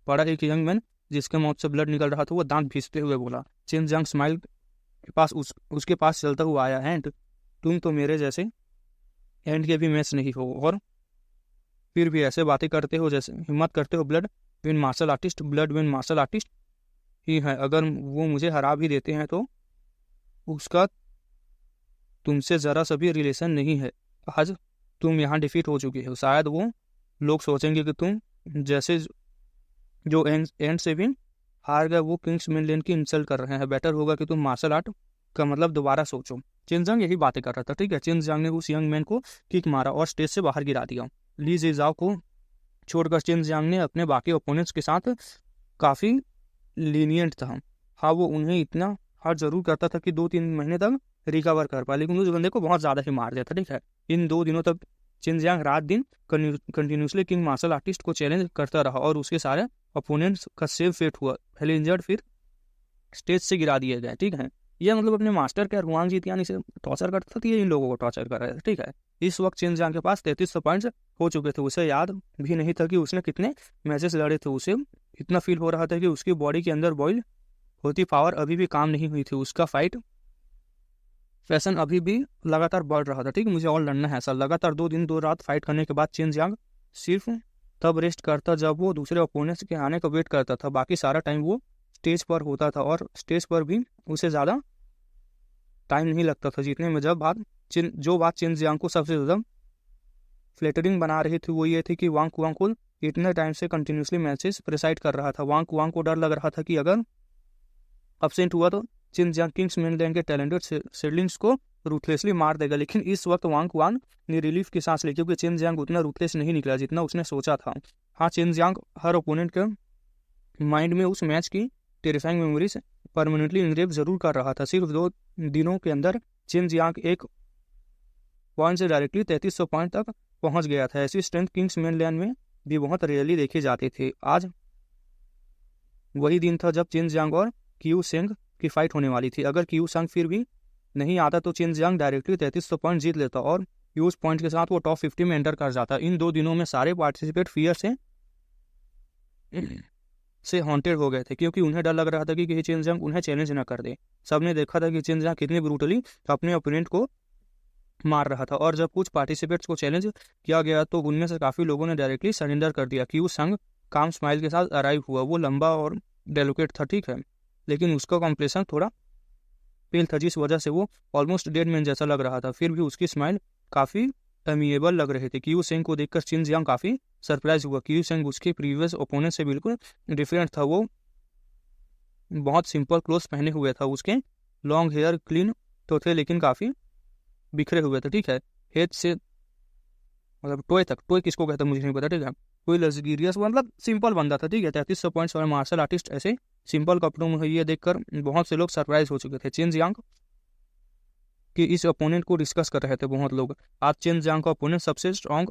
पड़ा एक यंग मैन जिसके मौत से ब्लड निकल रहा था, वो दांत भींचते हुए बोला। चिन जियांग स्माइल के पास उसके पास चलता हुआ आया। एंट, तुम तो मेरे जैसे एंट के भी मैच नहीं हो, और फिर भी ऐसे बातें करते हो जैसे हिम्मत करते हो। Blood vein martial artist, blood vein martial artist ही है। अगर वो मुझे हरा भी देते हैं तो उसका तुमसे ज़रा सा भी रिलेशन नहीं है। आज तुम यहाँ डिफीट हो चुके हो। शायद वो लोग सोचेंगे कि तुम जैसे जो एंड से भी हार गए, वो किंग्स मेनलैंड की इंसल्ट कर रहे हैं। बेटर होगा कि तुम मार्शल आर्ट का मतलब दोबारा सोचो। चिन जियांग यही बातें कर रहा था। ठीक है, चिन जियांग ने उस यंग मैन को किक मारा और स्टेज से बाहर गिरा दिया। ली जिजाओ को छोड़कर चिन जियांग ने अपने बाकी ओपोनेंट्स के साथ काफ़ी लीनियंट था। हाँ, वो उन्हें इतना हार्ड जरूर करता था कि 2-3 महीने तक रिकवर कर पाए, लेकिन उस बंदे को बहुत ज़्यादा ही मार दिया था। ठीक है, इन 2 दिनों तक चिन जियांग रात दिन कंटिन्यूसली किंग मार्शल आर्टिस्ट को चैलेंज करता रहा, और उसके सारे अपोनेंट्स का सेव फेट हुआ। पहले इंजर्ड, फिर स्टेज से गिरा दिए गए। ठीक है, यह मतलब अपने मास्टर के हुआंग जीतियानी से टॉर्चर करता था, ये इन लोगों को टॉर्चर कर रहा था। ठीक है, इस वक्त चिन जियांग के पास 3300 पॉइंट्स हो चुके थे। उसे याद भी नहीं था कि उसने कितने मैचेस लड़े थे। उसे इतना फील हो रहा था कि उसकी बॉडी के अंदर बॉइल होती पावर अभी भी काम नहीं हुई थी। उसका फाइट फैशन अभी भी लगातार बढ़ रहा था। ठीक है, मुझे और लड़ना है सर। लगातार 2 दिन 2 रात फाइट करने के बाद चिन जियांग सिर्फ तब रेस्ट करता जब वो दूसरे ओपोनेंट्स के आने का वेट करता था। बाकी सारा टाइम वो स्टेज पर होता था, और स्टेज पर भी उसे ज़्यादा टाइम नहीं लगता था जीतने में। जो बात चिन जियांग को सबसे ज़्यादा फ्लेटरिंग बना रही थी, वो ये थी कि वांग कुआंग इतने टाइम से कंटिन्यूसली मैचेस प्रिसाइड कर रहा था। वांग कुआंग को डर लग रहा था कि अगर अपसेंट हुआ तो चिन जियांग किंग्स मेनलैंड के टैलेंटेड सेडलिंग्स को रूथलेसली मार देगा। लेकिन इस वक्त वांग वांग ने रिलीफ की सांस ली, क्योंकि चिन जियांग उतना रूथलेस नहीं निकला जितना उसने सोचा था। हाँ, चिन जियांग हर ओपोनेंट के माइंड में उस मैच की टेरिफाइंग मेमोरीज परमानेंटली इंग्रेव जरूर कर रहा था। सिर्फ 2 दिनों के अंदर चिन जियांग एक पॉइंट से डायरेक्टली 3300 पॉइंट तक पहुंच गया था। ऐसी स्ट्रेंथ किंग्स मेनलैंड में भी बहुत रेयरली देखी जाती थी। आज वही दिन था जब चिन जियांग और क्यू सेंग की फाइट होने वाली थी। अगर क्यू सेंग फिर भी नहीं आता तो चिन जियांग डायरेक्टली 3300 पॉइंट जीत लेता, और यूज पॉइंट के साथ वो टॉप 50 में एंटर कर जाता। इन 2 दिनों में सारे पार्टिसिपेट फियर से हॉन्टेड हो गए थे, क्योंकि उन्हें डर लग रहा था कि चिन जियांग उन्हें चैलेंज न कर दे। सबने देखा था कि चिन जियांग कितनी ब्रूटली अपने ओपोनेंट को मार रहा था, और जब कुछ पार्टिसिपेट्स को चैलेंज किया गया तो उनमें से काफ़ी लोगों ने डायरेक्टली सरेंडर कर दिया। क्यू संग काम स्माइल के साथ अराइव हुआ। वो लंबा और डेलिकेट था, ठीक है, लेकिन उसका कॉम्प्लेक्शन थोड़ा पेल था, जिस वजह से वो ऑलमोस्ट डेड मैन जैसा लग रहा था। फिर भी उसकी स्माइल काफ़ी अमीएबल लग रहे थे। क्यू सेंग को देखकर चिन जियांग काफ़ी सरप्राइज हुआ। क्यू सेंग उसके प्रीवियस ओपोनेंट से बिल्कुल डिफरेंट था। वो बहुत सिंपल क्लोथ्स पहने हुए था। उसके लॉन्ग हेयर क्लीन तो थे, लेकिन काफ़ी बिखरे हुए थे। ठीक है, हेड से मतलब टोए तक, टोए किसको कहता है मुझे नहीं पता। ठीक है, कोई लग्जरियस मतलब सिंपल बंदा था। ठीक है, 3300 पॉइंट्स वाले मार्शल आर्टिस्ट ऐसे सिंपल कपड़ों में है, ये देखकर बहुत से लोग सरप्राइज हो चुके थे। चिन जियांग कि इस ओपोनेंट को डिस्कस कर रहे थे बहुत लोग। आज चिन जियांग का ओपोनेंट सबसे स्ट्रॉन्ग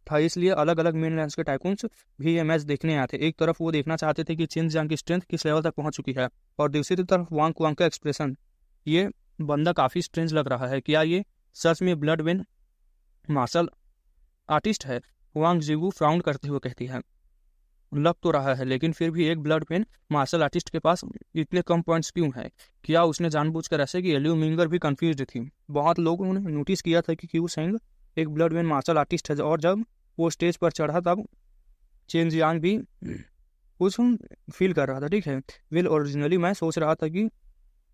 था, इसलिए अलग अलग मेन लैंड्स के टाइकून्स भी ये मैच देखने आए थे। एक तरफ वो देखना चाहते थे कि चिन जियांग की स्ट्रेंथ किस लेवल तक पहुंच चुकी है, और दूसरी तरफ वांग कुआंग का एक्सप्रेशन। ये बंदा काफ़ी स्ट्रेंज लग रहा है, क्या ये सच में ब्लड विन मार्शल आर्टिस्ट है? वांग जिगू फ्राउंड करते हुए कहती है। लग तो रहा है, लेकिन फिर भी एक ब्लड पेन मार्शल आर्टिस्ट के पास इतने कम पॉइंट्स क्यों है? क्या उसने जानबूझकर ऐसे कि एलियो मिंगर भी कंफ्यूज थी। बहुत लोगों ने नोटिस किया था कि क्यू सेंग एक ब्लड पेन मार्शल आर्टिस्ट है, और जब वो स्टेज पर चढ़ा तब चिन जियांग भी कुछ फील कर रहा था। ठीक है, विल ओरिजिनली मैं सोच रहा था कि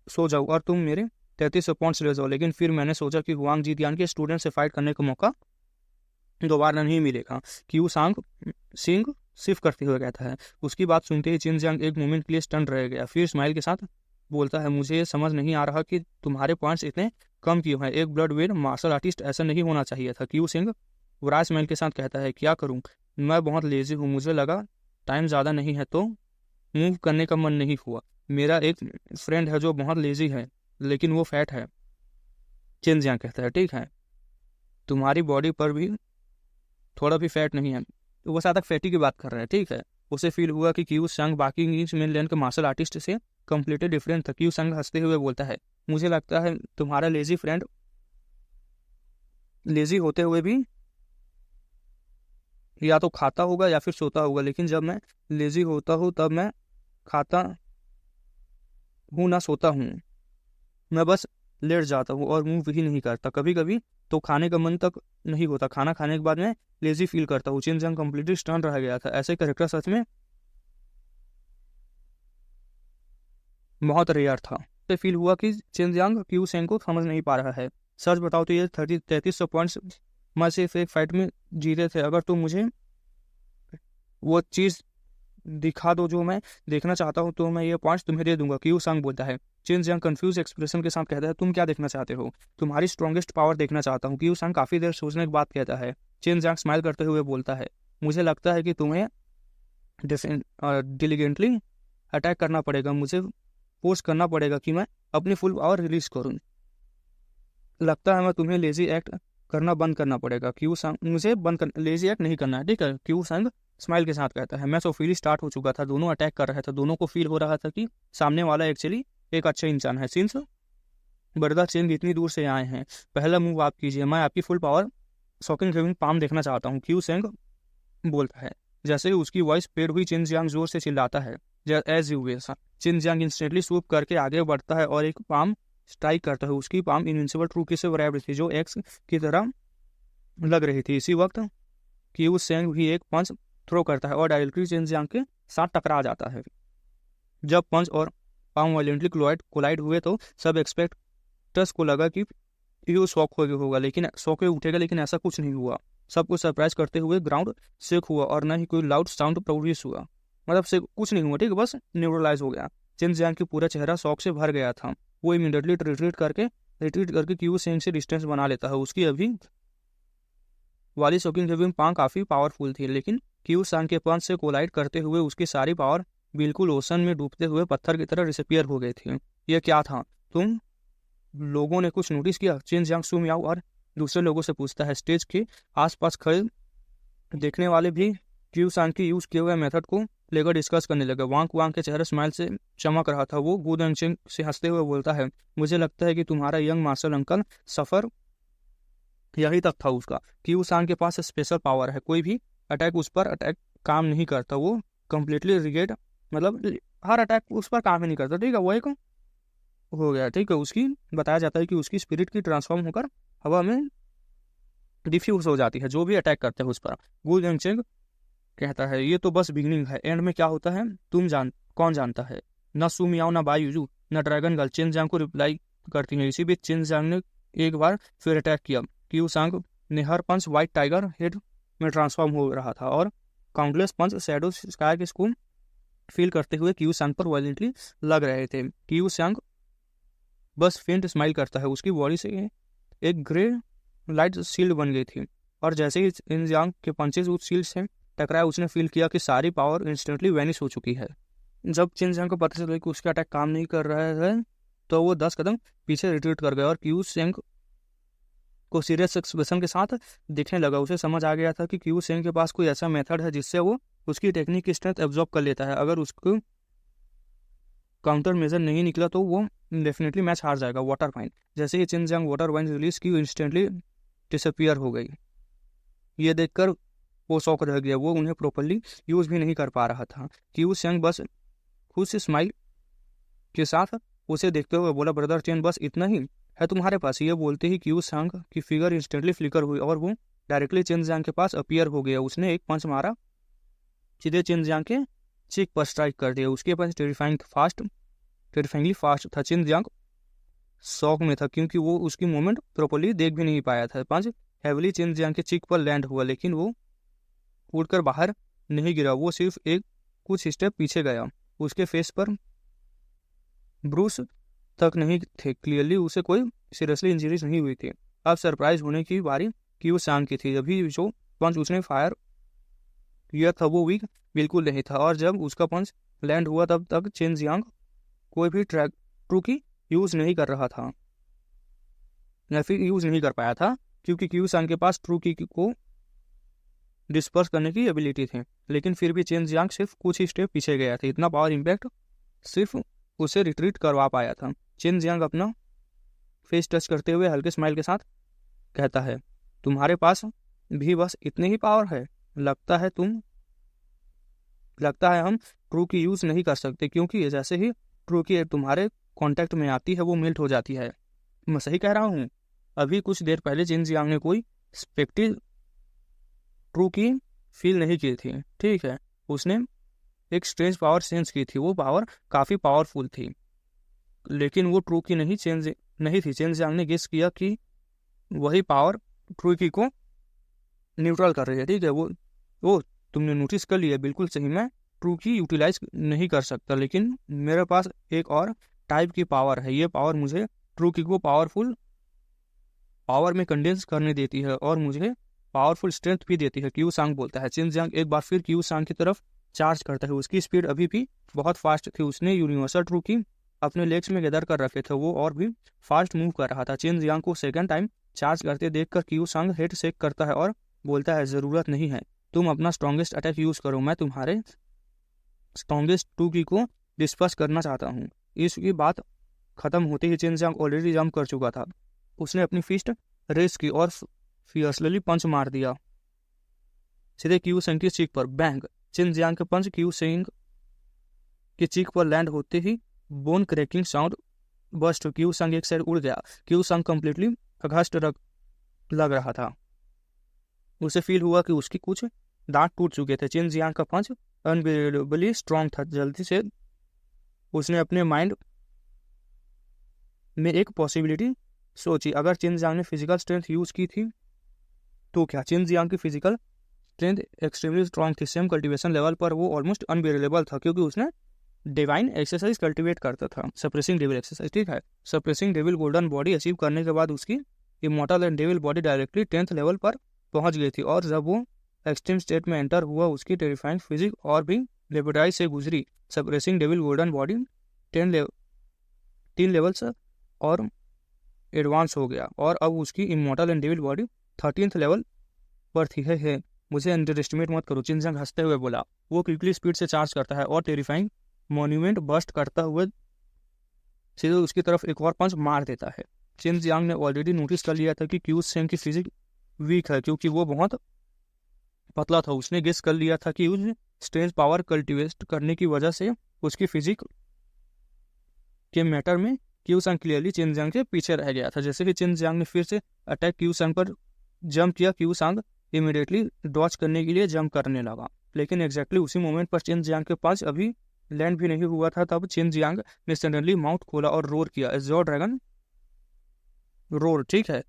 सो जाऊँ और तुम मेरे 3300 पॉइंट्स ले जाओ, लेकिन फिर मैंने सोचा कि हुआंग जीतियान के स्टूडेंट से फाइट करने का मौका दोबारा नहीं मिलेगा। क्यू सांग सिंह सिर्फ करते हुए कहता है। उसकी बात सुनते ही चिन जियांग एक मोमेंट के लिए स्टन रह गया, फिर स्माइल के साथ बोलता है, मुझे ये समझ नहीं आ रहा कि तुम्हारे पॉइंट्स इतने कम क्यों हैं। एक ब्लड वेड मार्शल आर्टिस्ट ऐसा नहीं होना चाहिए था। क्यू सिंह बुरा स्माइल के साथ कहता है, क्या करूं, मैं बहुत लेजी हूँ, मुझे लगा टाइम ज़्यादा नहीं है तो मूव करने का मन नहीं हुआ। मेरा एक फ्रेंड है जो बहुत लेजी है लेकिन वो फैट है। चिन जियांग कहता है, ठीक है, तुम्हारी बॉडी पर भी थोड़ा भी फैट नहीं है। तो वो सातक फैटी की बात कर रहा है, ठीक है। उसे फील हुआ कि क्यू संग बाकी मेनलैंड के मार्शल आर्टिस्ट से कम्प्लीटली डिफरेंट था। क्यू संग हंसते हुए बोलता है, मुझे लगता है तुम्हारा लेजी फ्रेंड लेजी होते हुए भी या तो खाता होगा या फिर सोता होगा, लेकिन जब मैं लेजी होता हूँ तब मैं खाता हूँ ना सोता हूँ, मैं बस लेट जाता हूँ और मूव ही नहीं करता। कभी कभी तो खाने का मन तक नहीं होता, खाना खाने के बाद मैं लेजी फील करता हूँ। चिन जियांग कम्प्लीटली स्टन रह गया था। ऐसे कैरेक्टर सच में बहुत रेयर था। तो फील हुआ कि चिन जियांग क्यू सेंग को समझ नहीं पा रहा है। सच बताओ तो ये 3300 पॉइंट्स मैं सिर्फ एक फाइट में जीते थे। अगर तुम मुझे वो चीज़ दिखा दो जो मैं देखना चाहता हूँ तो मैं ये पॉइंट्स तुम्हें दे दूंगा। क्यू सांग बोलता है। चिन जियांग कंफ्यूज एक्सप्रेशन के साथ कहता है, तुम क्या देखना चाहते हो। तुम्हारी स्ट्रॉन्गेस्ट पावर देखना चाहता हूँ। क्यू सांग काफ़ी देर सोचने के बाद कहता है। चिन जियांग स्माइल करते हुए बोलता है, मुझे लगता है कि तुम्हें डिलीजेंटली अटैक करना पड़ेगा, मुझे फोर्स करना पड़ेगा कि मैं अपनी फुल पावर रिलीज करूँ। लगता है मैं तुम्हें लेजी एक्ट करना बंद करना पड़ेगा। क्यू सांग मुझे लेजी एक्ट नहीं करना है, ठीक है। क्यू सांग स्माइल के साथ कहता है। मैच ऑफिली स्टार्ट हो चुका था, दोनों अटैक कर रहे थे, दोनों को फील हो रहा था कि सामने वाला एक्चुअली एक अच्छा इंसान है। सिंस बरदा चेंग इतनी दूर से आए हैं, पहला मूव आप कीजिए, मैं आपकी full power shocking giving palm देखना चाहता हूँ। क्यू सेंग बोलता है। जैसे ही उसकी वॉइस पेड हुई, चिन जियांग जोर से चिल्लाता है, as you wish. Chin Jiang instantly swoop करके आगे बढ़ता है और एक पाम स्ट्राइक करता है। उसकी पाम इनविंसिबल ट्रू की से रैप्ड थी जो एक्स की तरह लग रही थी। इसी वक्त क्यू सेंग भी एक पंच थ्रो करता है और डायरेक्टली चिन जियांग के साथ टकरा जाता है। जब पंच और पाम वायलेंटली कोलाइड हुए तो सब एक्सपेक्टर्स को लगा कि यू शॉक होगा, लेकिन शॉक उठेगा, लेकिन ऐसा कुछ नहीं हुआ। सबको सरप्राइज करते हुए ग्राउंड शेक हुआ और न ही कोई लाउड साउंड प्रोड्यूस हुआ। मतलब से कुछ नहीं हुआ, ठीक है, बस न्यूट्रलाइज हो गया। चिन जियांग की पूरा चेहरा शॉक से भर गया था। वो इमीडिएटली रिट्रीट करके क्यू सेंग से डिस्टेंस बना लेता है। उसकी अभी वाली शॉकिंग गिविंग पाम काफ़ी पावरफुल थी, लेकिन क्यू सांग के पंच से कोलाइड करते हुए उसकी सारी पावर बिल्कुल ओशन में डूबते हुए पत्थर की तरह डिसअपियर हो गई थी। यह क्या था, तुम लोगों ने कुछ नोटिस किया। चिन जियांग सू मियाओ और दूसरे लोगों से पूछता है। स्टेज के आसपास खड़े देखने वाले भी क्यू सांग की यूज किए हुए मेथड को लेकर डिस्कस करने लगे। वांग के चेहरे स्माइल से चमक रहा था। वो गु दंगचिंग से हंसते हुए बोलता है, मुझे लगता है कि तुम्हारा यंग मार्शल अंकल सफर यही तक था उसका। क्यू सांग के पास स्पेशल पावर है, कोई भी अटैक उस पर अटैक काम नहीं करता, वो कम्प्लीटली रिगेट, मतलब हर अटैक उस पर काम ही नहीं करता, ठीक है। वो एक हो गया, ठीक है। उसकी बताया जाता है कि उसकी स्पिरिट की ट्रांसफॉर्म होकर हवा में डिफ्यूज हो जाती है जो भी अटैक करते हैं उस पर। गु जंगचेंग कहता है, ये तो बस बिगिनिंग है, एंड में क्या होता है कौन जानता है। न सू मियाओ, न बाई यूजू, न ड्रैगन गर्ल चिन जियांग को रिप्लाई करती है। इसी बीच चिन जियांग ने एक बार फिर अटैक किया। क्यू सांग ने हर पंच व्हाइट टाइगर हेड में ट्रांसफॉर्म हो रहा था और काउंटलेस पंच शैडो स्काई के स्कूल फील करते हुए क्यू सांग पर वायलेंटली लग रहे थे। क्यू सांग बस फेंट स्माइल करता है। उसकी बॉडी से एक ग्रे लाइट शील्ड बन गई थी और जैसे ही चिन जियांग के पंचेस उस शील्ड से टकराया, उसने फील किया कि सारी पावर इंस्टेंटली वैनिश हो चुकी है। जब चिन जियांग को पता चला कि उसका अटैक काम नहीं कर रहा है तो वो 10 कदम पीछे रिट्रीट कर गया और क्यू सेंग को सीरियस एक्सप्रेशन के साथ देखने लगा। उसे समझ आ गया था कि क्यू सेंग के पास कोई ऐसा मेथड है जिससे वो उसकी टेक्निक की स्ट्रेंथ एब्जॉर्ब कर लेता है। अगर उसको काउंटर मेजर नहीं निकला तो वो डेफिनेटली मैच हार जाएगा। वाटर वाइन, जैसे ही चिन जियांग वाटर वाइन रिलीज की, इंस्टेंटली डिसअपियर हो गई। ये देखकर वो शॉक रह गया, वो उन्हें प्रॉपरली यूज भी नहीं कर पा रहा था। क्यू सेंग बस खुद से स्माइल के साथ उसे देखते हुए बोला, ब्रदर चेन बस इतना ही है तुम्हारे पास। ये बोलते ही क्यू सांग की फिगर इंस्टेंटली फ्लिकर हुई और वो डायरेक्टली चिन जियांग के पास अपीयर हो गया। उसने एक पंच मारा, सीधे चिन जियांग के चीक पर स्ट्राइक कर दिया। उसके पंच टेरिफाइंगली फास्ट था। चिन जियांग शॉक में था क्योंकि वो उसकी मूवमेंट प्रॉपर्ली देख भी नहीं पाया था। पंच हेवली चेन जियांग के चीक पर लैंड हुआ, लेकिन वो उड़कर बाहर नहीं गिरा, वो सिर्फ एक कुछ स्टेप पीछे गया। उसके फेस पर ब्रूस तक नहीं थे, क्लियरली उसे कोई सीरियसली इंजरीज नहीं हुई थी। अब सरप्राइज होने की बारी क्यू सांग की थी। अभी जो पंच उसने फायर किया था वो वीक बिल्कुल नहीं था, और जब उसका पंच लैंड हुआ तब तक चेन जियांग कोई भी ट्रू की यूज नहीं कर रहा था, या फिर यूज नहीं कर पाया था, क्योंकि क्यू सांग के पास ट्रू की को डिस्पर्स करने की एबिलिटी थी। लेकिन फिर भी चेन जियांग सिर्फ कुछ ही स्टेप पीछे गया था। इतना पावर इम्पैक्ट सिर्फ उसे रिट्रीट करवा पाया था। चेन जियांग अपना फेस टच करते हुए हल्के स्माइल के साथ कहता है, तुम्हारे पास भी बस इतनी ही पावर है? लगता है हम ट्रू की यूज नहीं कर सकते, क्योंकि जैसे ही ट्रू की तुम्हारे कांटेक्ट में आती है वो मेल्ट हो जाती है। मैं सही कह रहा हूँ? अभी कुछ देर पहले चेन जियांग ने कोई स्पेक्टिव ट्रू की फील नहीं की थी, ठीक है? उसने एक स्ट्रेंज पावर सेंस की थी। वो पावर काफी पावरफुल थी, लेकिन वो ट्रू की नहीं थी। चेन जियांग ने गेस किया कि वही पावर ट्रू की को न्यूट्रल कर रही है, ठीक है? वो तुमने नोटिस कर लिया, बिल्कुल सही। मैं ट्रू की यूटिलाइज नहीं कर सकता, लेकिन मेरे पास एक और टाइप की पावर है। ये पावर मुझे ट्रू की को पावरफुल पावर में कंडेंस करने देती है और मुझे पावरफुल स्ट्रेंथ भी देती है, क्यू सांग बोलता है। चेन जियांग एक बार फिर क्यू सांग की तरफ चार्ज करता है। उसकी स्पीड अभी भी बहुत फास्ट थी। उसने यूनिवर्सल ट्रू की अपने लेग्स में गैदर कर रखे थे, वो और भी फास्ट मूव कर रहा था। चेन जियांग को सेकंड टाइम चार्ज करते देखकर क्यू सांग हेड शेक करता है और बोलता है, जरूरत नहीं है, तुम अपना स्ट्रॉन्गेस्ट अटैक यूज करो, मैं तुम्हारे स्ट्रॉन्गेस्ट टू की को डिस्पर्स करना चाहता हूँ। इसकी बात खत्म होते ही चेन जियांग ऑलरेडी जंप कर चुका था। उसने अपनी फिस्ट रेस की और फियर्सली पंच मार दिया सीधे क्यू सेंग की चीक पर। बैंग! चेन जियांग के पंच क्यू सेंग की चीक पर लैंड होते ही बोन क्रैकिंग साउंड बस्ट। क्यू संग एक साइड उड़ गया। क्यू संग कंप्लीटली अघास्ट लग रहा था। उसे फील हुआ कि उसकी कुछ दांत टूट चुके थे। चेन जियांग का पंच अनबिलीवेबली स्ट्रांग था। जल्दी से उसने अपने माइंड में एक पॉसिबिलिटी सोची। अगर चेन जियांग ने फिजिकल स्ट्रेंथ यूज की थी तो क्या? चेन जियांग की फिजिकल स्ट्रेंथ एक्सट्रीमली स्ट्रांग थी। सेम कल्टीवेशन लेवल पर वो ऑलमोस्ट अनबिलीवेबल था, क्योंकि उसने डिवाइन एक्सरसाइज कल्टीवेट करता था, सप्रेसिंग डेविल एक्सरसाइज, ठीक है? Suppressing devil golden body achieve करने के बाद उसकी immortal and devil body directly 10th level पर पहुंच गई थी, और जब वो एक्सट्रीम स्टेट में एंटर हुआ उसकी टेरिफाइंग फिजिक और भी लेबोडाइज से गुजरी। Suppressing devil golden body 3 levels और एडवांस हो गया, और अब उसकी immortal and devil body 13th level पर थी। है मुझे अंडर एस्टिमेट मत करो, चेन जियांग हंसते हुए बोला। वो क्विकली स्पीड से चार्ज करता है और टेरिफाइंग मॉन्यूमेंट बस्ट करता हुए सीधे उसकी तरफ एक और पंच मार देता है। चेन जियांग ने ऑलरेडी नोटिस कर लिया था कि क्यू सेंग की फिजिक वीक है, क्योंकि वो बहुत पतला था। उसने गेस कर लिया था कि उस स्ट्रेंज पावर कल्टीवेट करने की वजह से उसकी फिजिक के मैटर में क्यू संग क्लियरली चेन जियांग के पीछे रह गया था। जैसे ही चेन जियांग ने फिर से अटैक क्यू संग पर जंप किया, क्यू संग इमीडिएटली डॉच करने के लिए जंप करने लगा, लेकिन एग्जैक्टली उसी मोमेंट पर चेन जियांग के पास अभी लैंड भी नहीं हुआ था। तब चेन जियांग ने सडनली माउथ खोला और रोर किया, एज़ोर ड्रैगन रोर, ठीक है?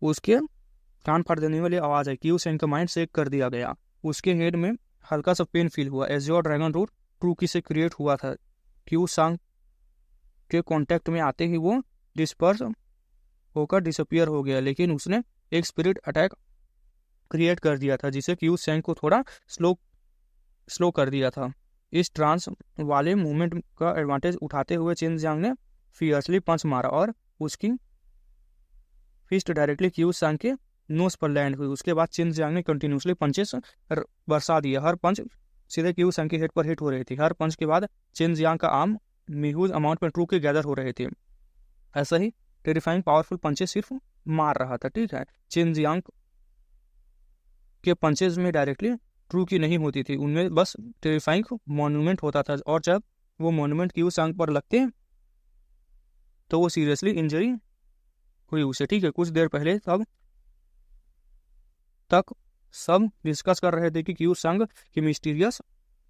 उसके कान फाड़ देने वाली आवाज है। क्यू सेंग का माइंड शेक कर दिया गया। उसके हेड में हल्का सा पेन फील हुआ। एज़ोर ड्रैगन रोर ट्रू की से क्रिएट हुआ था। क्यू सांग के कांटेक्ट में आते ही वो डिस्पर्स होकर डिसअपियर हो गया, लेकिन उसने एक स्पिरिट अटैक क्रिएट कर दिया था जिसे क्यू सेंग को थोड़ा स्लो कर दिया था। इस ट्रांस वाले मूवमेंट का एडवांटेज उठाते हुए चेन जियांग ने फियर्सली पंच मारा और उसकी फिस्ट डायरेक्टली क्यू सांग के नोज पर लैंड हुई। उसके बाद चेन जियांग ने कंटिन्यूसली पंचेस बरसा दिया। हर पंच सीधे क्यू सांग के हेड पर हिट हो रही थी। हर पंच के बाद चेन जियांग का आर्म ह्यूज अमाउंट में ट्रू के गैदर हो रहे थे। ऐसा ही टेरिफाइंग पावरफुल पंचेस सिर्फ मार रहा था, ठीक है? चेन जियांग के पंचेस में डायरेक्टली ट्रू की नहीं होती थी, उनमें बस टेरिफाइंग मॉन्यूमेंट होता था, और जब वो मॉन्यूमेंट क्यू सांग पर लगते तो वो सीरियसली इंजरी हुई उसे, ठीक है? कुछ देर पहले तब तक सब डिस्कस कर रहे थे कि क्यू सांग की मिस्टीरियस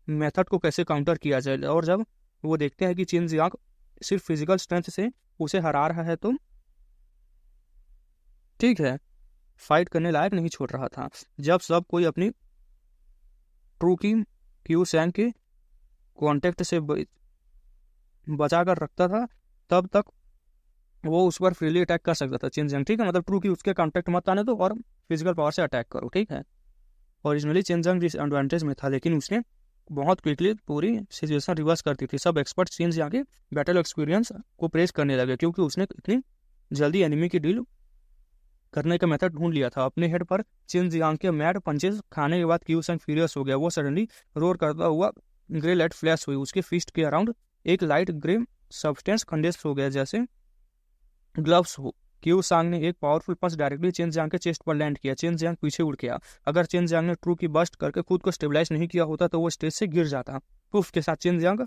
मेथड को कैसे काउंटर किया जाए, और जब वो देखते हैं कि चेन जियांग सिर्फ फिजिकल स्ट्रेंथ से उसे हरा रहा है तो ठीक है, फाइट करने लायक नहीं छोड़ रहा था। जब सब कोई अपनी ट्रू की क्यू सैंग के कांटेक्ट से बचा कर रखता था, तब तक वो उस पर फ्रीली अटैक कर सकता था चिन जियांग, ठीक है। मतलब ट्रू की उसके कांटेक्ट मत आने दो और फिजिकल पावर से अटैक करो, ठीक है। ओरिजिनली चिन जियांग डिसएडवांटेज में था, लेकिन उसने बहुत क्विकली पूरी सिचुएशन रिवर्स कर दी थी। सब एक्सपर्ट चिन जियांग के बैटल एक्सपीरियंस को प्रेस करने लगे, क्योंकि उसने इतनी जल्दी एनिमी की डील करने का मेथड ढूंढ लिया था। अपने हेड पर चिन जियांग के मैड पंचेस खाने के बाद क्यू सैंग फ्यूरियस हो गया। वो सडनली रोर करता हुआ ग्रे लाइट फ्लैश हुई। उसके फिस्ट के अराउंड एक लाइट ग्रे सब्सटेंस कंडेंस हो गया, जैसे ग्लव्स हो। क्यू सांग ने एक पावरफुल पंच डायरेक्टली चिन जियांग के चेस्ट पर लैंड किया। चिन जियांग पीछे उड़ गया। अगर चिन जियांग ने ट्रू की बस्ट करके खुद को स्टेबलाइज नहीं किया होता तो वो स्टेज से गिर जाता। पुफ के साथ चिन जियांग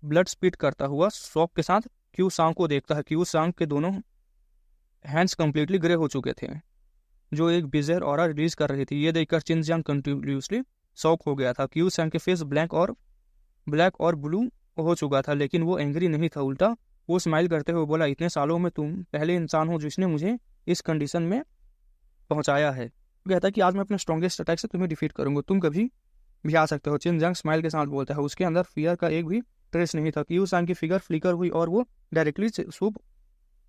ब्लड स्पीट करता हुआ शॉक के साथ क्यू सांग को देखता है। क्यू सांग के दोनों हैंड्स कंप्लीटली ग्रे हो चुके थे, जो एक बिजर ऑरा रिलीज कर रही थी। ये देखकर चिन जियांग कंटिन्यूसली शॉक हो गया था। क्यू सांग के फेस ब्लैक और ब्लू हो चुका था, लेकिन वो एंग्री नहीं था। उल्टा वो स्माइल करते हुए बोला, इतने सालों में तुम पहले इंसान हो जिसने मुझे इस कंडीशन में पहुंचाया है। कहता है कि आज मैं अपने स्ट्रॉन्गेस्ट अटैक से तुम्हें डिफीट करूंगा, तुम कभी भी आ सकते हो। चिन जियांग स्माइल के साथ बोलता है। उसके अंदर फियर का एक भी ट्रेस नहीं था। क्यू सांग की फिगर फ्लिकर हुई और वो डायरेक्टली सूप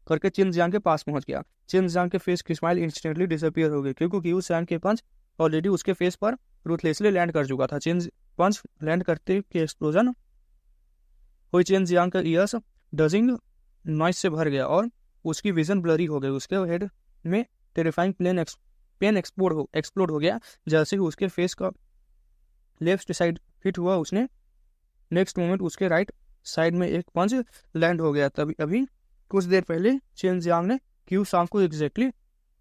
करके चिन जियांग के पास पहुंच गया। चिन जियांग के फेस की स्माइल इंस्टेंटली डिसअपियर हो गई, क्योंकि क्यू सांग के पंच ऑलरेडी उसके फेस पर रूथलेसली लैंड कर चुका था। चिन पंच लैंड करते के एक्सप्लोजन हुई। चिन जियांग का ईयर्स डजिंग नॉइस से भर गया और उसकी विजन ब्लरी हो गई। उसके हेड में टेरिफाइंग पेन एक्सप्लोड हो गया। जैसे ही उसके फेस का लेफ्ट साइड हिट हुआ, उसने नेक्स्ट मोमेंट उसके राइट साइड में एक पंच लैंड हो गया। तभी अभी कुछ देर पहले चिन जियांग ने क्यू सांग को एग्जैक्टली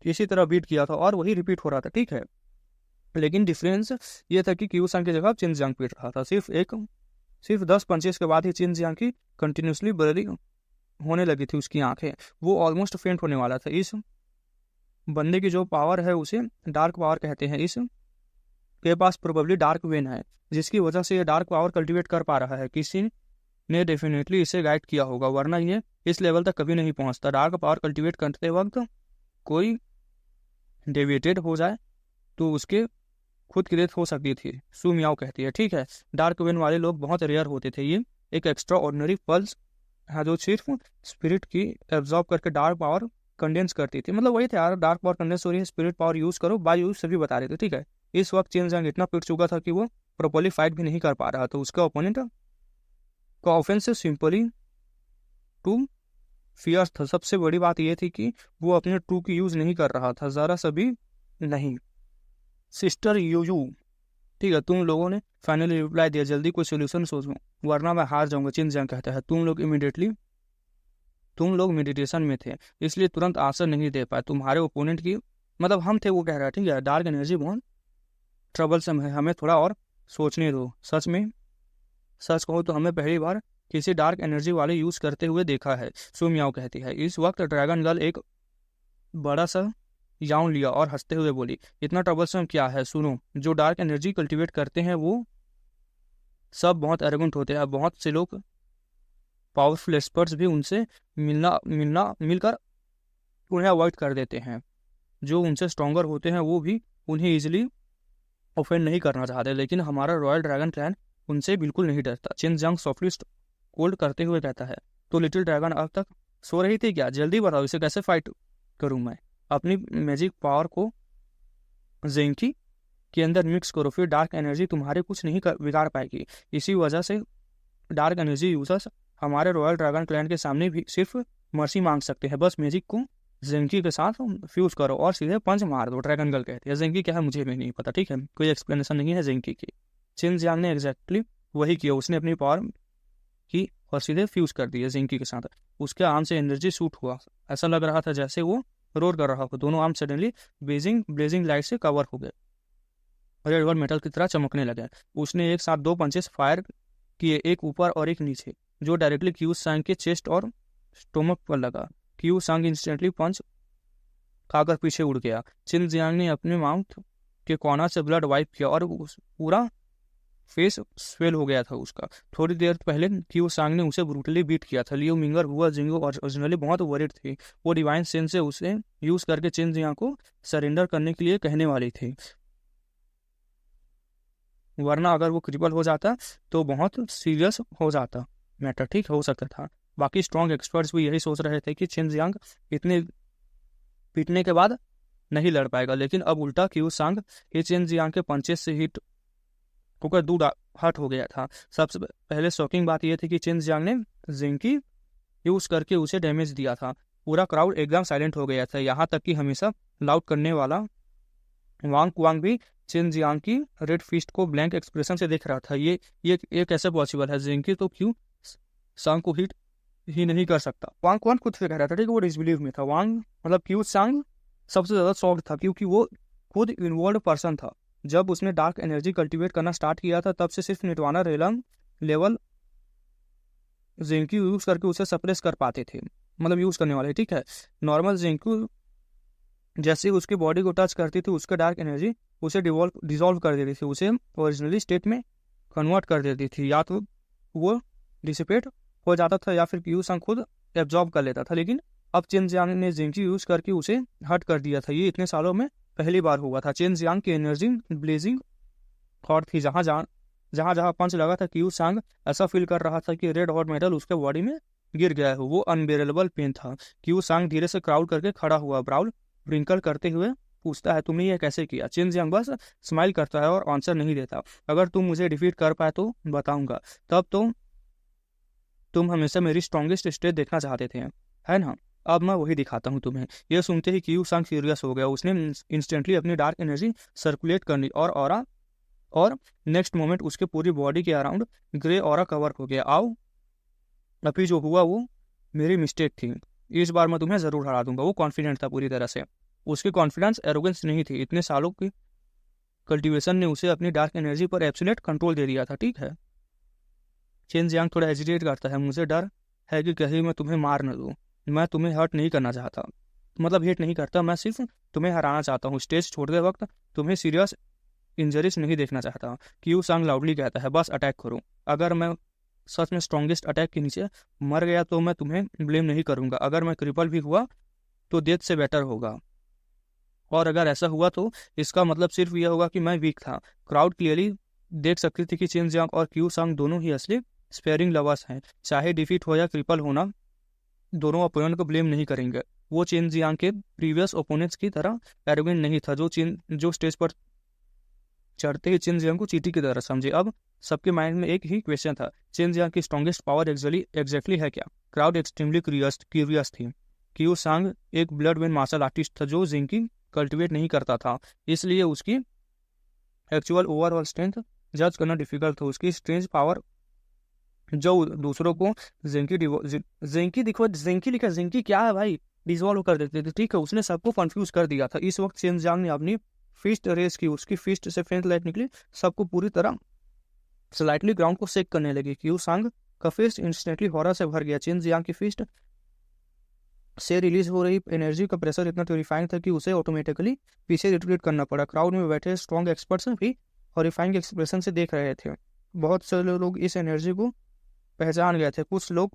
इसी तरह बीट किया था और वही रिपीट हो रहा था, ठीक है। लेकिन डिफरेंस ये था कि क्यू सांग की जगह चिन जियांग पीट रहा था। सिर्फ 10 पंचेस के बाद ही चिन जियांग की कंटिन्यूसली ब्लरी होने लगी थी उसकी आंखें। वो ऑलमोस्ट फेंट होने वाला था। इस बंदे की जो पावर है उसे डार्क पावर कहते हैं। इस के पास प्रोबेबली डार्क वेन है, जिसकी वजह से ये डार्क पावर कल्टीवेट कर पा रहा है। किसी ने डेफिनेटली इसे गाइड किया होगा, वरना ये इस लेवल तक कभी नहीं पहुंचता। डार्क पावर कल्टीवेट करते वक्त कोई डेविएटेड हो जाए तो उसके खुद की डेथ हो सकती थी, सू मियाओ कहती है, ठीक है। डार्क वेन वाले लोग बहुत रेयर होते थे। ये एक एक्स्ट्रा ऑर्डिनरी पल्स है जो सिर्फ स्पिरिट की एब्जॉर्ब करके डार्क पावर कंडेंस करती थी। मतलब वही था यार, डार्क पावर कंडेंस हो रही है, स्पिरिट पावर यूज करो, बाय यूज सभी बता रहे थे, ठीक है। इस वक्त चिन जियांग इतना पिट चुका था कि वो प्रॉपरली फाइट भी नहीं कर पा रहा था। उसका ओपोनेंट का ऑफेंसिव सिंपली टू फियर्स था। सबसे बड़ी बात यह थी कि वो अपने ट्रू की यूज नहीं कर रहा था, जरा सा भी नहीं। सिस्टर यू, ठीक है, तुम लोगों ने फाइनली रिप्लाई दिया, जल्दी कोई सोल्यूशन सोचो वरना मैं हार जाऊंगा। चिन जियांग कहता है, तुम लोग मेडिटेशन में थे इसलिए तुरंत आंसर नहीं दे पाए। तुम्हारे ओपोनेंट की मतलब हम थे, वो कह रहा है, ठीक है, डार्क एनर्जी बहुत ट्रबलसम है, हमें थोड़ा और सोचने दो। सच कहो तो हमें पहली बार किसी डार्क एनर्जी वाले यूज करते हुए देखा है, सू मियाओ कहती है। इस वक्त ड्रैगन गर्ल एक बड़ा सा याउन लिया और हंसते हुए बोली, इतना ट्रबलसम क्या है, सुनो, जो डार्क एनर्जी कल्टीवेट करते हैं वो सब बहुत एरोगेंट होते हैं। बहुत से लोग पावरफुल एक्सपर्ट्स भी उनसे मिलकर उन्हें अवॉइड कर देते हैं। जो उनसे स्ट्रॉन्गर होते हैं वो भी उन्हें ईजिली ऑफेंड नहीं करना चाहते, लेकिन हमारा रॉयल ड्रैगन क्लैन उनसे बिल्कुल नहीं डरता। चिन जियांग सॉफ्टली कोल्ड करते हुए कहता है, तो लिटिल ड्रैगन अब तक सो रही थी क्या? जल्दी बताओ, इसे कैसे फाइट करूं मैं? अपनी मैजिक पावर को जेंकी के अंदर मिक्स करो, फिर डार्क एनर्जी तुम्हारे कुछ नहीं बिगाड़ पाएगी। इसी वजह से डार्क एनर्जी यूजर्स हमारे रॉयल ड्रैगन क्लैन के सामने भी सिर्फ मर्सी मांग सकते हैं। बस मैजिक को जेंकी के साथ फ्यूज करो और सीधे पंच मार दो। ड्रैगन गर्ल कहती है, जेंकी क्या है मुझे भी नहीं पता, ठीक है, कोई एक्सप्लेनेशन नहीं है जेंकी की। चिन जियांग ने एग्जैक्टली वही किया, उसने अपनी पावर की और सीधे फ्यूज कर दिया जेंकी के साथ। उसके आर्म से एनर्जी शूट हुआ, ऐसा लग रहा था जैसे वो रोर कर रहा हो। दोनों आर्म सडनली ब्लेजिंग लाइट से कवर हो गए, रेड और मेटल की तरह चमकने लगे। उसने एक साथ 2 पंचेस फायर किए, एक ऊपर और एक नीचे, जो डायरेक्टली क्यू सांग के चेस्ट और स्टोमक पर लगा। क्यू सांग इंस्टेंटली पंच खाकर पीछे उड़ गया। चिन जियांग ने अपने माउथ के कॉर्नर से ब्लड वाइप किया और पूरा फेस स्वेल हो गया था उसका। थोड़ी देर पहले क्यू सांग ने उसे ब्रूटली बीट किया था। लियो मिंगर हुआ जिंगो ओरिजिनली बहुत वरिड थी। वो डिवाइन सेंस से उसे यूज करके चेन जियांग को सरेंडर करने के लिए कहने वाली थी, वरना अगर वो क्रिपल हो जाता तो बहुत सीरियस हो जाता मैटर, ठीक हो सकता था। बाकी स्ट्रॉन्ग एक्सपर्ट्स भी यही सोच रहे थे कि चेन जियांग इतने पीटने के बाद नहीं लड़ पाएगा, लेकिन अब उल्टा क्यू सांग ये चेन जियांग के पंचेस से हिट होकर दूर हट हो गया था। सबसे पहले शॉकिंग बात यह थी कि चेन जियांग ने जिंकी यूज करके उसे डैमेज दिया था। पूरा क्राउड एकदम साइलेंट हो गया था, यहाँ तक कि हमेशा लाउड करने वाला वांग कुआंग भी चेन जियांग की रेड फिस्ट को ब्लैंक एक्सप्रेशन से देख रहा था। ये कैसे पॉसिबल है? जिंकी तो क्यों सांग को हिट ही नहीं कर सकता। वांग कुआंग खुद से कह रहा था, ठीक है, वो डिसबिलीव में था। वांग मतलब क्यू सांग सबसे ज्यादा शॉक्ड था, क्योंकि वो खुद इन्वॉल्व पर्सन था। जब उसने डार्क एनर्जी कल्टीवेट करना स्टार्ट किया था, तब से सिर्फ निर्वाणा रेलम लेवल जिंकी यूज करके उसे सप्रेस कर पाते थे, मतलब यूज करने वाले, ठीक है। नॉर्मल जिंकू जैसे ही उसकी बॉडी को टच करती थी, उसका डार्क एनर्जी उसे डिजोल्व कर देती थी, उसे ओरिजिनली स्टेट में कन्वर्ट कर देती थी। या तो वो डिसिपेट हो जाता था या फिर क्यू संग खुद एब्जॉर्ब कर लेता था। लेकिन अब चेन जियांग ने जिंकी यूज करके उसे हट कर दिया था। ये इतने सालों में पहली बार हुआ था। चेन जियांग की एनर्जी ब्लेजिंग हॉट थी। जहाँ जहाँ पंच लगा था, क्यू सांग ऐसा फील कर रहा था कि रेड हॉट मेटल उसके बॉडी में गिर गया है। वो अनबेरेबल पेन था। क्यू सांग धीरे से क्राउड करके खड़ा हुआ, ब्राउल ब्रिंकल करते हुए पूछता है, तुमने ये कैसे किया? चेन जियांग बस स्माइल करता है और आंसर नहीं देता। अगर तुम मुझे डिफीट कर पाए तो बताऊंगा। तब तो तुम हमेशा मेरी स्ट्रॉन्गेस्ट स्टेज देखना चाहते थे, है ना? अब मैं वही दिखाता हूँ तुम्हें। यह सुनते ही क्यू सांग सीरियस हो गया। उसने इंस्टेंटली अपनी डार्क एनर्जी सर्कुलेट करनी और नेक्स्ट मोमेंट उसके पूरी बॉडी के अराउंड ग्रे ऑरा कवर हो गया। आओ, अभी जो हुआ वो मेरी मिस्टेक थी। इस बार मैं तुम्हें जरूर हरा दूंगा। वो कॉन्फिडेंट था पूरी तरह से। उसकी कॉन्फिडेंस एरोगेंस नहीं थी। इतने सालों की कल्टीवेशन ने उसे अपनी डार्क एनर्जी पर एब्सोल्यूट कंट्रोल दे दिया था, ठीक है। चेन जियांग थोड़ा हेजिटेट करता है। मुझे डर है कि कहीं मैं तुम्हें मार न दूं। मैं तुम्हें हर्ट नहीं करना चाहता, मतलब हेट नहीं करता, मैं सिर्फ तुम्हें हराना चाहता हूँ। स्टेज छोड़ते वक्त तुम्हें सीरियस इंजरीज नहीं देखना चाहता। क्यू सांग लाउडली कहता है, बस अटैक करो। अगर मैं सच में स्ट्रॉन्गेस्ट अटैक के नीचे मर गया तो मैं तुम्हें ब्लेम नहीं करूंगा। अगर मैं क्रिपल भी हुआ तो डेथ से बेटर होगा, और अगर ऐसा हुआ तो इसका मतलब सिर्फ यह होगा कि मैं वीक था। क्राउड क्लियरली देख सकती थी कि चेन जियांग और क्यू सांग दोनों ही असली स्पेयरिंग लवर्स हैं। चाहे डिफीट हो या क्रिपल होना, दोनों ओपोनेंट को ब्लेम नहीं करेंगे। वो चेन जियांग के प्रीवियस ओपोनेंट्स की तरह एरोगेंट नहीं था, जो स्टेज पर चढ़ते ही चेन जियांग को चीटी की तरह समझे। अब सबके माइंड में एक ही क्वेश्चन था, चेन जियांग की स्ट्रॉन्गेस्ट पावर एग्जैक्टली है क्या? क्राउड एक्सट्रीमली क्यूरियस थी। क्यू सांग एक ब्लड वेन मार्शल आर्टिस्ट था जो जिंकी कल्टिवेट नहीं करता था, इसलिए उसकी एक्चुअल ओवरऑल स्ट्रेंथ जज करना डिफिकल्ट था। उसकी स्ट्रेंज पावर जो दूसरों को जिंकी लिखा, जिंकी क्या है भाई, डिजोल्व कर देते थे, ठीक है। उसने सबको कंफ्यूज कर दिया था। इस वक्त चेन जियांग ने अपनी फिस्ट रेस की, उसकी फिस्ट से फेंट लाइट निकली, सबको पूरी तरह स्लाइटली ग्राउंड को शेक करने लगी। क्यू सांग का फिस्ट इंस्टेंटली हॉरर से भर गया। चेन जियांग की फिस्ट से रिलीज हो रही एनर्जी का प्रेशर इतना टेरिफाइंग था कि उसे ऑटोमेटिकली पीछे रिट्रीट करना पड़ा। क्राउड में बैठे स्ट्रॉन्ग एक्सपर्ट्स भी हॉरिफाइंग एक्सप्रेशन से देख रहे थे। बहुत सारे लोग इस एनर्जी को पहचान गए थे, कुछ लोग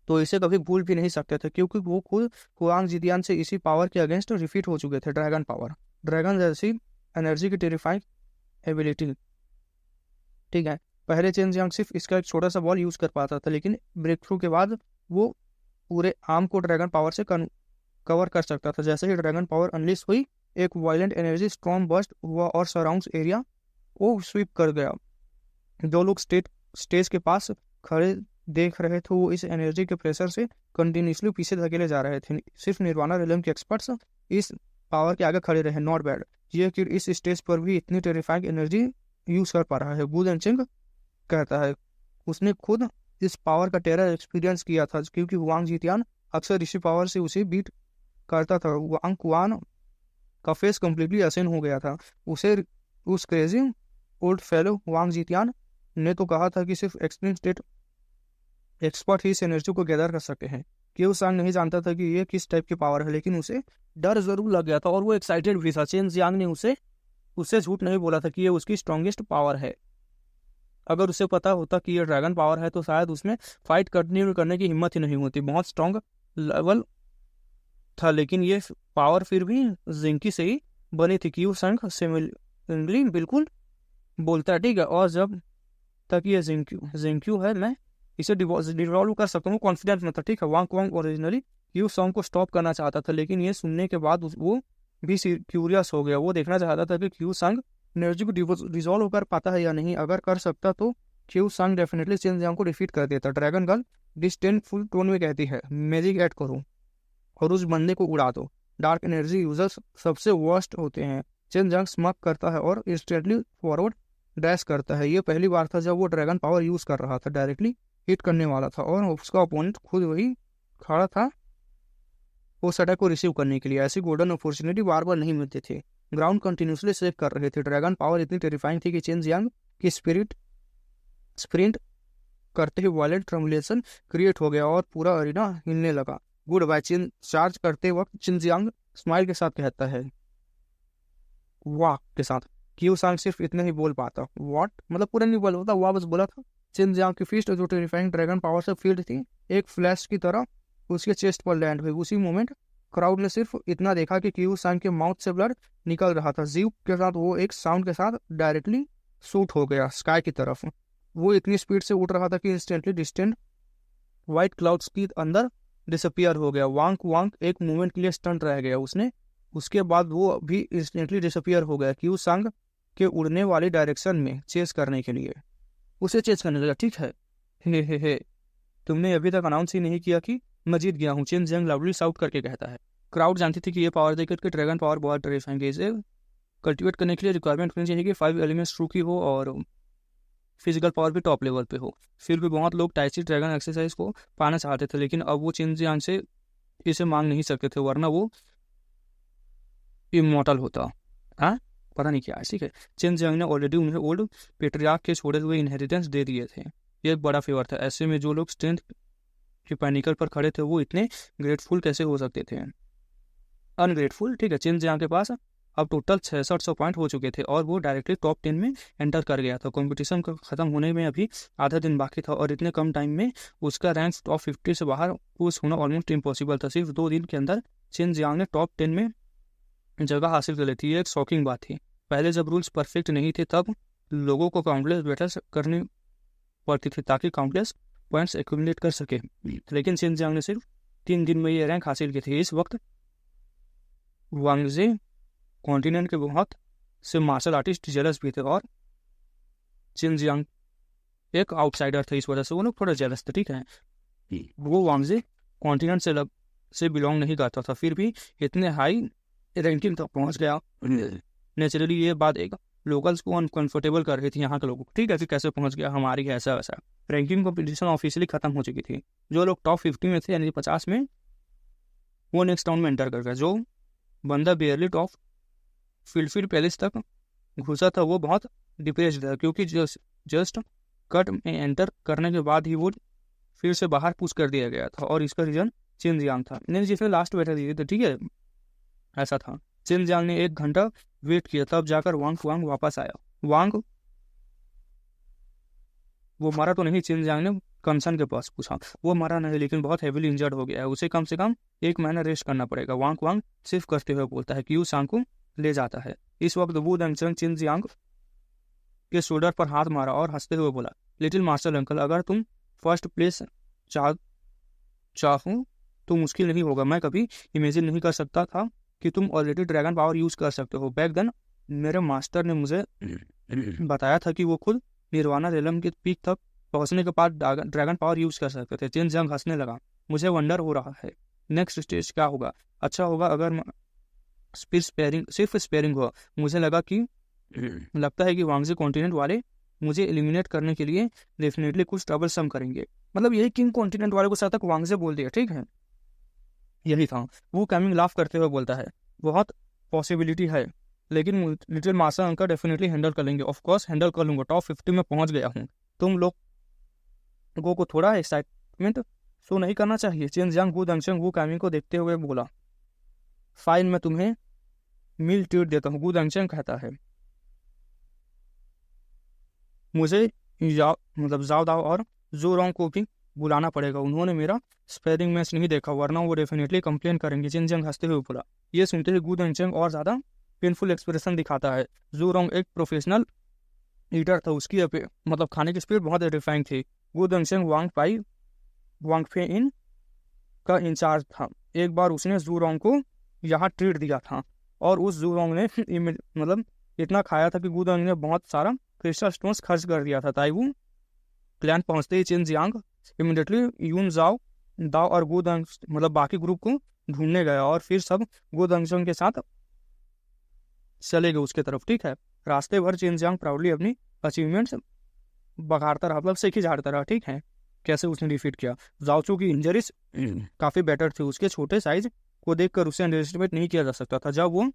तो इसे कभी भूल भी नहीं सकते थे, क्योंकि वो खुद हुआंग जितियान से इसी पावर के अगेंस्ट रिफीट हो चुके थे। ड्रैगन पावर, ड्रैगन जैसी एनर्जी की टेरिफाइंग एबिलिटी, ठीक है। पहले चेन जियांग सिर्फ इसका एक छोटा सा बॉल यूज कर पाता था, लेकिन ब्रेक थ्रू के बाद वो पूरे आर्म को ड्रैगन पावर से कवर कर सकता था। जैसे ही ड्रैगन पावर अनलिश हुई, एक वायलेंट एनर्जी स्टॉर्म बर्स्ट हुआ और सराउंड्स एरिया को स्वीप कर गया। जो लोग स्टेज के पास खड़े देख रहे थे, वो इस एनर्जी के प्रेशर से कंटिन्यूसली पीछे धकेले जा रहे थे। सिर्फ निर्वाणा रिलम के एक्सपर्ट्स इस पावर के आगे खड़े रहे। नॉट बैड, ये कि इस स्टेज पर भी इतनी टेरिफाइंग एनर्जी यूज कर पा रहा है। गु जेनचिंग कहता है उसने खुद इस पावर का टेरर एक्सपीरियंस किया था, क्योंकि हुआंग जितियान अक्सर इसी पावर से उसे बीट करता था। वांग कुआन का फेस कम्प्लीटली असेन हो गया था। उस क्रेजी ओल्ड फेलो वांग जितियान ने तो कहा था कि सिर्फ एक्सट्रीम स्टेट एक्सपर्ट ही इस एनर्जी को गैदर कर सकते हैं। क्यू सांग नहीं जानता था कि ये किस टाइप की पावर है, लेकिन उसे डर जरूर लग गया था और वो एक्साइटेड भी था। चेन जियांग ने उसे झूठ नहीं बोला था कि ये उसकी स्ट्रॉन्गेस्ट पावर है। अगर उसे पता होता कि ये ड्रैगन पावर है तो शायद उसमें फाइट कंटिन्यू करने की हिम्मत ही नहीं होती। बहुत स्ट्रॉन्ग लेवल था, लेकिन ये पावर फिर भी जिंकी से ही बनी थी। क्यू संग सिमिलरली बिल्कुल बोलता है, ठीक है। और जब तक ये जिंक्यू है मैं इसे डिवॉल्व कर सकता हूँ, कॉन्फिडेंस में था, ठीक है। वांग वांग ओरिजिनली क्यू सॉन्ग को स्टॉप करना चाहता था, लेकिन ये सुनने के बाद वो भी क्यूरियस हो गया। वो देखना चाहता था कि क्यू संग एनर्जी को डिजोल्व कर पाता है या नहीं। अगर कर सकता तो क्यू संग डेफिनेटली चेन जियांग को डिफीट कर देता। ड्रैगन गर्ल डिस्टेंटफुल टोन में कहती है, मैजिक ऐड करो और उस बंदे को उड़ा दो। डार्क एनर्जी यूजर्स सबसे वर्स्ट होते हैं। चेन जियांग स्मक करता है और इंस्टेंटली फॉरवर्ड डैश करता है। ये पहली बार था जब वो ड्रैगन पावर यूज कर रहा था, डायरेक्टली हिट करने वाला था और उसका ओपोनेंट खुद वही खड़ा था उस अटैक को रिसीव करने के लिए। ऐसी गोल्डन अपॉर्चुनिटी बार बार नहीं मिलती थी। ग्राउंड कंटिन्यूसली सेव कर रहे थे। ड्रैगन पावर इतनी टेरिफाइंग थी कि चेन जियांग की स्प्रिंट करते ही वायलेंट ट्रम्बलेशन क्रिएट हो गया और पूरा अरीना हिलने लगा। गुड बाय चिन। चार्ज करते वक्त चिन जियांग स्माइल के साथ कहता है, वाह के साथ। क्यू सांग सिर्फ इतने ही बोल पाता, व्हाट मतलब पूरा नहीं बोल पाता, वाह बस बोला था। चिन जियांग की फिस्ट जो टेरिफाइंग ड्रैगन पावर से फील्ड थी, एक फ्लैश की तरह उसके चेस्ट पर लैंड हुई। उसी मोमेंट क्राउड ने सिर्फ इतना देखा कि क्यू सांग के माउथ से ब्लड निकल रहा था। जीव के साथ वो एक साउंड के साथ डायरेक्टली शूट हो गया स्काई की तरफ। वो इतनी स्पीड से उड़ रहा था कि इंस्टेंटली डिस्टेंट व्हाइट क्लाउड्स के अंदर डिसअपियर हो गया। वांग वांग एक मोमेंट के लिए स्टंट रह गया उसके बाद वो भी इंस्टेंटली डिसअपियर हो गया। क्यू सांग के उड़ने वाली डायरेक्शन में चेस करने के लिए उसे चेस करने लगा, ठीक है। हे तुमने अभी तक अनाउंस ही नहीं किया कि मैं जीत गया हूँ, चेन जियांग लाउडली शाउट करके कहता है। क्राउड जानती थी कि ये पावर देकर के ड्रैगन पावर बहुत टेरिफाइंग है। इसे कल्टिवेट करने के लिए रिक्वायरमेंट होनी चाहिए कि 5 एलिमेंट्स ट्रू की हो और फिजिकल पावर भी टॉप लेवल पे हो। फिर भी बहुत लोग टाइसी ड्रैगन एक्सरसाइज को पाना चाहते थे, लेकिन अब वो चेन जियांग से इसे मांग नहीं सकते थे, वरना वो इमोर्टल होता। हाँ पता नहीं क्या है, ठीक है। चेन जियांग ने ऑलरेडी उन्हें ओल्ड पेट्रियार्क के छोड़े हुए इनहेरिटेंस दे दिए थे। ये एक बड़ा फेवर था। ऐसे में जो लोग स्ट्रेंथ के पैनिकल पर खड़े थे वो इतने ग्रेटफुल कैसे हो सकते थे? अनग्रेटफुल, ठीक है। चेन जियांग के पास अब टोटल 6600 पॉइंट हो चुके थे और वो डायरेक्टली टॉप 10 में एंटर कर गया था। कंपटीशन का खत्म होने में अभी आधा दिन बाकी था और इतने कम टाइम में उसका रैंक टॉप 50 से बाहर पुश होना ऑलमोस्ट इम्पॉसिबल था। सिर्फ 2 दिन के अंदर चेन जियांग ने टॉप 10 में जगह हासिल कर ली थी। ये एक शॉकिंग बात थी। पहले जब रूल्स परफेक्ट नहीं थे तब लोगों को काउंटलेस बैटल्स करनी पड़ती थी ताकि काउंटलेस पॉइंट्स एक्यूमुलेट कर सके, लेकिन चेन जियांग ने सिर्फ 3 दिन में ये रैंक हासिल की थी। इस वक्त वांगजे कॉन्टिनेंट के बहुत से मार्शल आर्टिस्ट जेलस भी थे और चेन जियांग एक आउटसाइडर थे, इस वजह से वो लोग थोड़ा जेलस थे, ठीक है। वो वांगजे कॉन्टिनेंट से बिलोंग नहीं करता था, फिर भी इतने हाई रैंकिंग तक पहुंच गया। नेचुरली ये बात एक लोकल्स को अनकंफर्टेबल कर रही थी, यहाँ के लोगों को, ठीक है, कि कैसे पहुंच गया हमारी ऐसा वैसा। रैंकिंग कॉम्पिटिशन ऑफिशियली खत्म हो चुकी थी। जो लोग टॉप 50 में थे यानी 50 में, वो नेक्स्ट राउंड में एंटर कर गया। जो बंदा बेयरली टॉप फील्ड पैलेस तक घुसा था वो बहुत डिप्रेस्ड था, क्योंकि जस्ट कट में एंटर करने के बाद ही वो फिर से बाहर पुश कर दिया गया था और इसका रीजन चेन जियांग था, नहीं जिसने लास्ट बैठा दिए थे, ठीक है, ऐसा था। चेन जियांग ने 1 घंटा वेट किया, तब जाकर वांग वापस आया। वांग वो मरा तो नहीं, चेन जियांग ने कंसर्न के पास पूछा। वो मरा नहीं, लेकिन बहुत हेवीली इंजर्ड हो गया है, उसे कम से कम 1 महीना रेस्ट करना पड़ेगा। वांग सिर्फ करते हुए बोलता है। क्यू सांग को ले जाता है। इस वक्त वू दंगचंग चेन जियांग के शोल्डर पर हाथ मारा और हंसते हुए बोला, लिटिल मास्टर अंकल, अगर तुम फर्स्ट प्लेस चाहो तो मुश्किल नहीं होगा। मैं कभी इमेजिन नहीं कर सकता था कि तुम ऑलरेडी ड्रैगन पावर यूज कर सकते हो। बैक देन मेरे मास्टर ने मुझे बताया था कि वो खुद निर्वाणा रेलम के पीक तक पहुंचने के बाद ड्रैगन पावर यूज कर सकते थे। चेन जियांग हंसने लगा। मुझे वंडर हो रहा है नेक्स्ट स्टेज क्या होगा। अच्छा होगा अगर सिर्फ स्पेयरिंग हुआ। मुझे लगता है कि वांगजे कॉन्टिनेंट वाले मुझे एलिमिनेट करने के लिए डेफिनेटली कुछ ट्रबल सम करेंगे। मतलब यही किंग कॉन्टिनेंट वाले को साथ तक वांगजे बोल दिया, ठीक है, यही था। वो कैमिंग लाफ करते हुए बोलता है, बहुत पॉसिबिलिटी है, लेकिन little master uncle definitely handle कर लेंगे। ऑफ कोर्स हैंडल कर लूंगा, टॉप 50 में पहुंच गया हूँ। तुम लोगों को थोड़ा एक्साइटमेंट शो नहीं करना चाहिए। चेन जियांग वू दंगचंग वू कैमिंग को देखते हुए बोला, फाइन, मैं तुम्हें मील ट्रीट देता हूँ। वू दंगचंग कहता है, मुझे मतलब जाओ दाओ और जोरोंग को भी बुलाना पड़ेगा। उन्होंने मेरा स्पेयरिंग मैच नहीं देखा, वरना वो डेफिनेटली कंप्लेन करेंगे। जिनजंग हंसते हुए बोला। ये सुनते ही गु दंगचेंग और ज़्यादा पेनफुल एक्सप्रेशन दिखाता है। जोरोंग एक प्रोफेशनल ईटर था, उसकी मतलब खाने की स्पीड बहुत रिफाइंड थी। गु दंगचेंग वांग फे इन का इंचार्ज था। एक बार उसने जूरोंग को यहाँ ट्रीट दिया था और उस जूरोंग ने मतलब इतना खाया था कि गुदंग ने बहुत सारा क्रिस्टल स्टोन्स खर्च कर दिया था। ताइवू क्लैन पहुंचते ही चिन जियांग इमिडिएटली यून जाओ दाओ और गुदंग मतलब बाकी ग्रुप को ढूंढने गया और फिर सब गुदंगचंग के साथ चले गए उसके तरफ। ठीक है, रास्ते भर चिन जियांग प्राउडली अपनी अचीवमेंट्स बघाड़ता रहा, मतलब सीखी झाड़ता रहा। ठीक है, कैसे उसने डिफीट किया। जाओचू की इंजरीज काफ़ी बेटर थी, उसके छोटे साइज को देखकर उसे अंडरएस्टिमेट नहीं किया जा सकता था। जब वो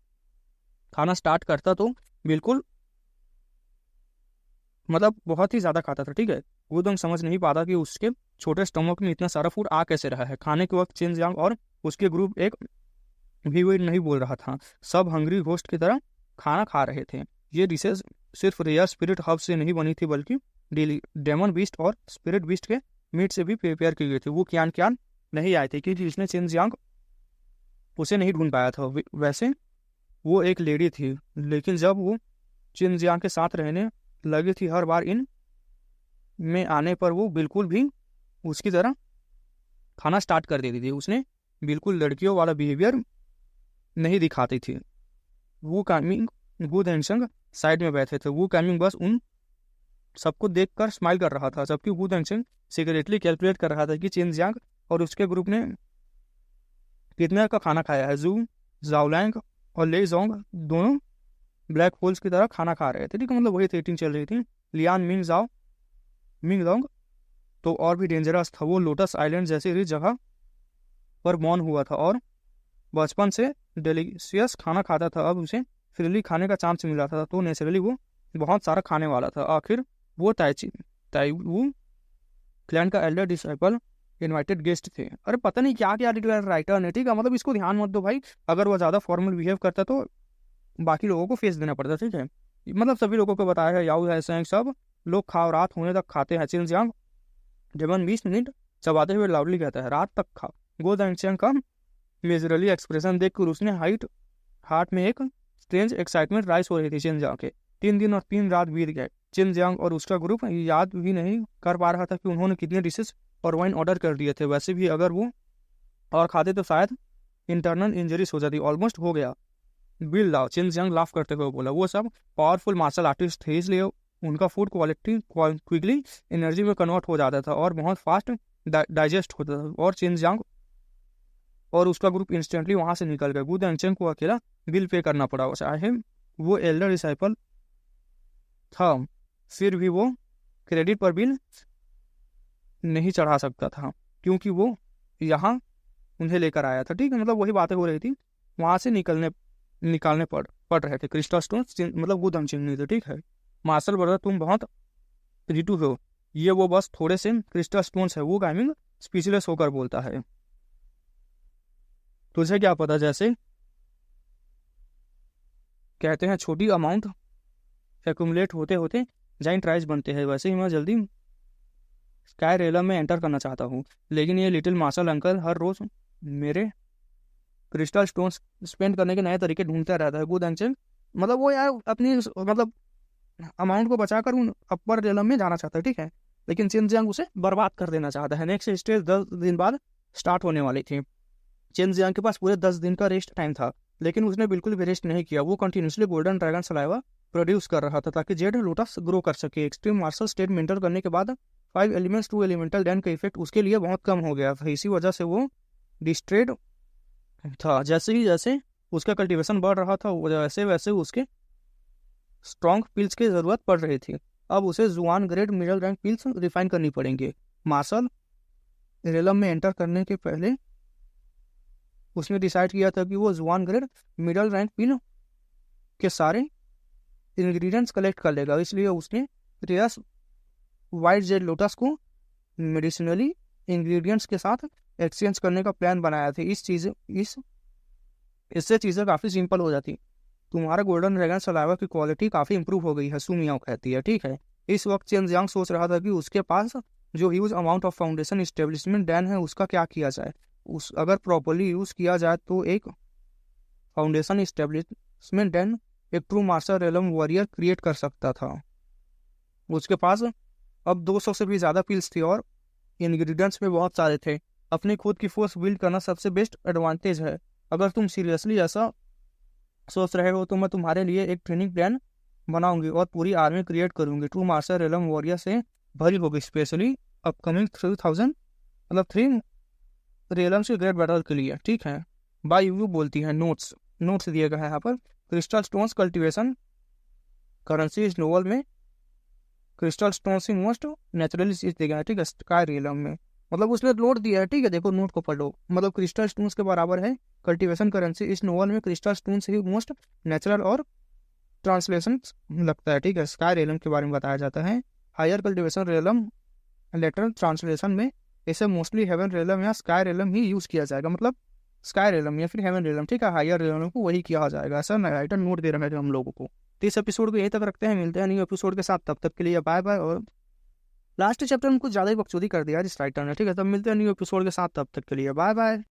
खाना स्टार्ट करता तो बिल्कुल मतलब बहुत ही ज़्यादा खाता था। ठीक है, वो एकदम समझ नहीं पाता कि उसके छोटे स्टमक में इतना सारा फूड आ कैसे रहा है। खाने के वक्त चिन जियांग और उसके ग्रुप एक भी वेट नहीं बोल रहा था, सब हंग्री घोस्ट की तरह खाना खा रहे थे। ये डिशेज सिर्फ रेयर स्पिरिट हब से नहीं बनी थी, बल्कि डेमन बीस्ट और स्पिरिट बीस्ट के मीट से भी प्रिपेयर की गई थी। वो क्यान क्यान नहीं आए थे क्योंकि जिसने चिन जियांग उसे नहीं ढूंढ पाया था। वैसे वो एक लेडी थी, लेकिन जब वो चिन जियांग के साथ रहने लगी थी, हर बार इन में आने पर वो बिल्कुल भी उसकी तरह खाना स्टार्ट कर देती थी। उसने बिल्कुल लड़कियों वाला बिहेवियर नहीं दिखाती थी। वो कामिंग गु दंगचेंग साइड में बैठे थे। वो कामिंग बस उन सबको देखकर स्माइल कर रहा था, जबकि गु दंगचेंग सीक्रेटली कैलकुलेट कर रहा था कि चिन जियांग और उसके ग्रुप ने कितने का खाना खाया है। जू जाओलैंग और ले जोंग दोनों ब्लैक होल्स की तरह खाना खा रहे थे। ठीक है, मतलब वही थ्रेटिंग चल रही थी। लियान मिंग लोंग तो और भी डेंजरस था। वो लोटस आइलैंड जैसी जगह पर मौन हुआ था और बचपन से डिलीशियस खाना खाता था। अब उसे फ्रीली खाने का चांस मिला था तो नेचुरली वो बहुत सारा खाने वाला था। आखिर वो ताइवू क्लैन का एल्डर डिसाइपल इनवाइटेड गेस्ट थे। अरे पता नहीं क्या क्या राइटर ने। ठीक है, मतलब इसको ध्यान मत दो भाई, अगर वो ज़्यादा फॉर्मल बिहेव करता तो बाकी लोगों को फेस देना पड़ता। ठीक है, मतलब सभी लोगों को बताया है याऊ है सब लोग खाओ, रात होने तक खाते हैं। चिन जियांग जबन 20 मिनट चबाते हुए लाउडली कहता है, रात तक खाओ। गो दंगचेंग का मेजरली एक्सप्रेशन देखकर उसने हार्ट में एक स्ट्रेंज एक्साइटमेंट राइज हो रही थी। चिन जियांग के 3 दिन और 3 रात बीत गए। चिन जियांग और उसका ग्रुप याद भी नहीं कर पा रहा था कि उन्होंने कितने डिशेस और वाइन ऑर्डर कर दिए थे। वैसे भी अगर वो और खाते तो शायद इंटरनल इंजरीज हो जाती। ऑलमोस्ट हो गया बिल लाओ, चिन जियांग लाफ करते हुए बोला। वो सब पावरफुल मार्शल आर्टिस्ट थे, इसलिए उनका फूड क्वालिटी क्विकली एनर्जी में कन्वर्ट हो जाता था और बहुत फास्ट डाइजेस्ट होता था। और चिन जियांग और उसका ग्रुप इंस्टेंटली वहां से निकल गए। गु दंगचेंग को अकेला बिल पे करना पड़ा। चाहे वो एल्डर डिसाइपल था, फिर भी वो क्रेडिट पर बिल नहीं चढ़ा सकता था क्योंकि वो यहाँ उन्हें लेकर आया था। ठीक है, मतलब वही बातें हो रही थी। वहां से निकालने पड़ रहे थे क्रिस्टल स्टोन, मतलब गु दंगचेंग नहीं थे। ठीक है, मार्शल ब्रदर तुम बहुत रिटू हो, ये वो बस थोड़े से क्रिस्टल स्टोन्स है। वो गाइमिंग स्पीचलेस होकर बोलता है, तुझे क्या पता, जैसे कहते हैं छोटी अमाउंट एक्यूमुलेट होते होते जाइंट राइज बनते हैं, वैसे ही मैं जल्दी स्काई रेलम में एंटर करना चाहता हूँ। लेकिन ये लिटिल मार्शल अंकल हर रोज मेरे क्रिस्टल स्टोन्स स्पेंड करने के नए तरीके ढूंढता रहता है। गु दंगचेंग मतलब वो यार अपनी मतलब अमाउंट को बचाकर उन अपर रेलम में जाना चाहता है। ठीक है, लेकिन चिन जियांग उसे बर्बाद कर देना चाहता है। नेक्स्ट स्टेज 10 दिन बाद स्टार्ट होने वाली थी। चिन जियांग के पास पूरे 10 दिन का रेस्ट टाइम था, लेकिन उसने बिल्कुल भी रेस्ट नहीं किया। वो continuously golden dragon saliva produce कर रहा था ताकि जेड लोटस ग्रो कर सके। एक्सट्रीम मार्शल स्टेट मेंटेन करने के बाद 5 एलिमेंट्स 2 एलिमेंटल डैन का इफेक्ट उसके लिए बहुत कम हो गया था। इसी वजह से वो डिस्ट्रेड था। जैसे उसका कल्टीवेशन बढ़ रहा था, वैसे वैसे उसके स्ट्रॉन्ग पिल्स की जरूरत पड़ रही थी। अब उसे जुआन grade middle rank pills refine करनी पड़ेंगे। मार्शल रेलम में एंटर करने के पहले उसने डिसाइड किया था कि वो जुआन ग्रेड मिडल रैंक पिल के सारे इंग्रेडिएंट्स कलेक्ट कर लेगा। इसलिए उसने रियस वाइट जेड लोटस को मेडिसिनली इंग्रेडिएंट्स के साथ एक्सचेंज करने का प्लान बनाया था। इससे चीज़ें काफ़ी सिंपल हो जाती। तुम्हारा गोल्डन ड्रैगन सलाइवा की क्वालिटी काफ़ी इंप्रूव हो गई है, सू मियाओ कहती है। ठीक है, इस वक्त चेन सोच रहा था कि उसके पास जो huge amount of foundation establishment Dan है उसका क्या किया जाए। उस अगर प्रॉपरली यूज़ किया जाए तो एक फाउंडेशन इस्टेब्लिशमेंट डैन एक ट्रू मार्शल रेलम वॉरियर क्रिएट कर सकता था। उसके पास अब 200 से भी ज़्यादा पिल्स थी और इंग्रेडिएंट्स में बहुत सारे थे। अपनी खुद की फोर्स बिल्ड करना सबसे बेस्ट एडवांटेज है। अगर तुम सीरियसली ऐसा सोच रहे हो तो मैं तुम्हारे लिए एक ट्रेनिंग प्लान बनाऊंगी और पूरी आर्मी क्रिएट करूंगी। ट्रू मार्शल रेलम वॉरियर से भरी होगी, स्पेशली अपकमिंग 3000 मतलब 3 रेलम्स के ग्रेट बैटल के लिए। ठीक है, बाय यू बोलती है। नोट्स दिए गए हैं यहाँ पर। क्रिस्टल स्टोन्स कल्टिवेशन करेंसी इस नोवल में क्रिस्टल स्टोन से मोस्ट नेचुरली चीज दिया गया है। ठीक है, स्काई रियलम में मतलब उसने नोट दिया है। ठीक है, देखो नोट को पढ़ो, मतलब क्रिस्टल स्टोन्स के बराबर है कल्टीवेशन करेंसी इस नोवल में क्रिस्टल स्टोन से ही मोस्ट नेचुरल और ट्रांसलेशन लगता है। ठीक है, स्काई रियलम के बारे में बताया जाता है। Higher cultivation realm later translation में इसे मोस्टली हेवन रियलम या स्काई रियलम ही यूज किया जाएगा, मतलब स्काई रियलम या फिर हेवन रियलम। ठीक है, हायर रियलम को वही किया जाएगा, ऐसा राइटर नोट दे रहे हैं हम लोगों को। तो इस एपिसोड को यहीं तक रखते हैं, मिलते हैं न्यू एपिसोड के साथ, तब तक के लिए बाय बाय। और लास्ट चैप्टर में कुछ ज़्यादा ही बकचोदी कर दिया इस राइटर ने। ठीक है, तब मिलते हैं न्यू एपिसोड के साथ, तब तक के लिए बाय बाय।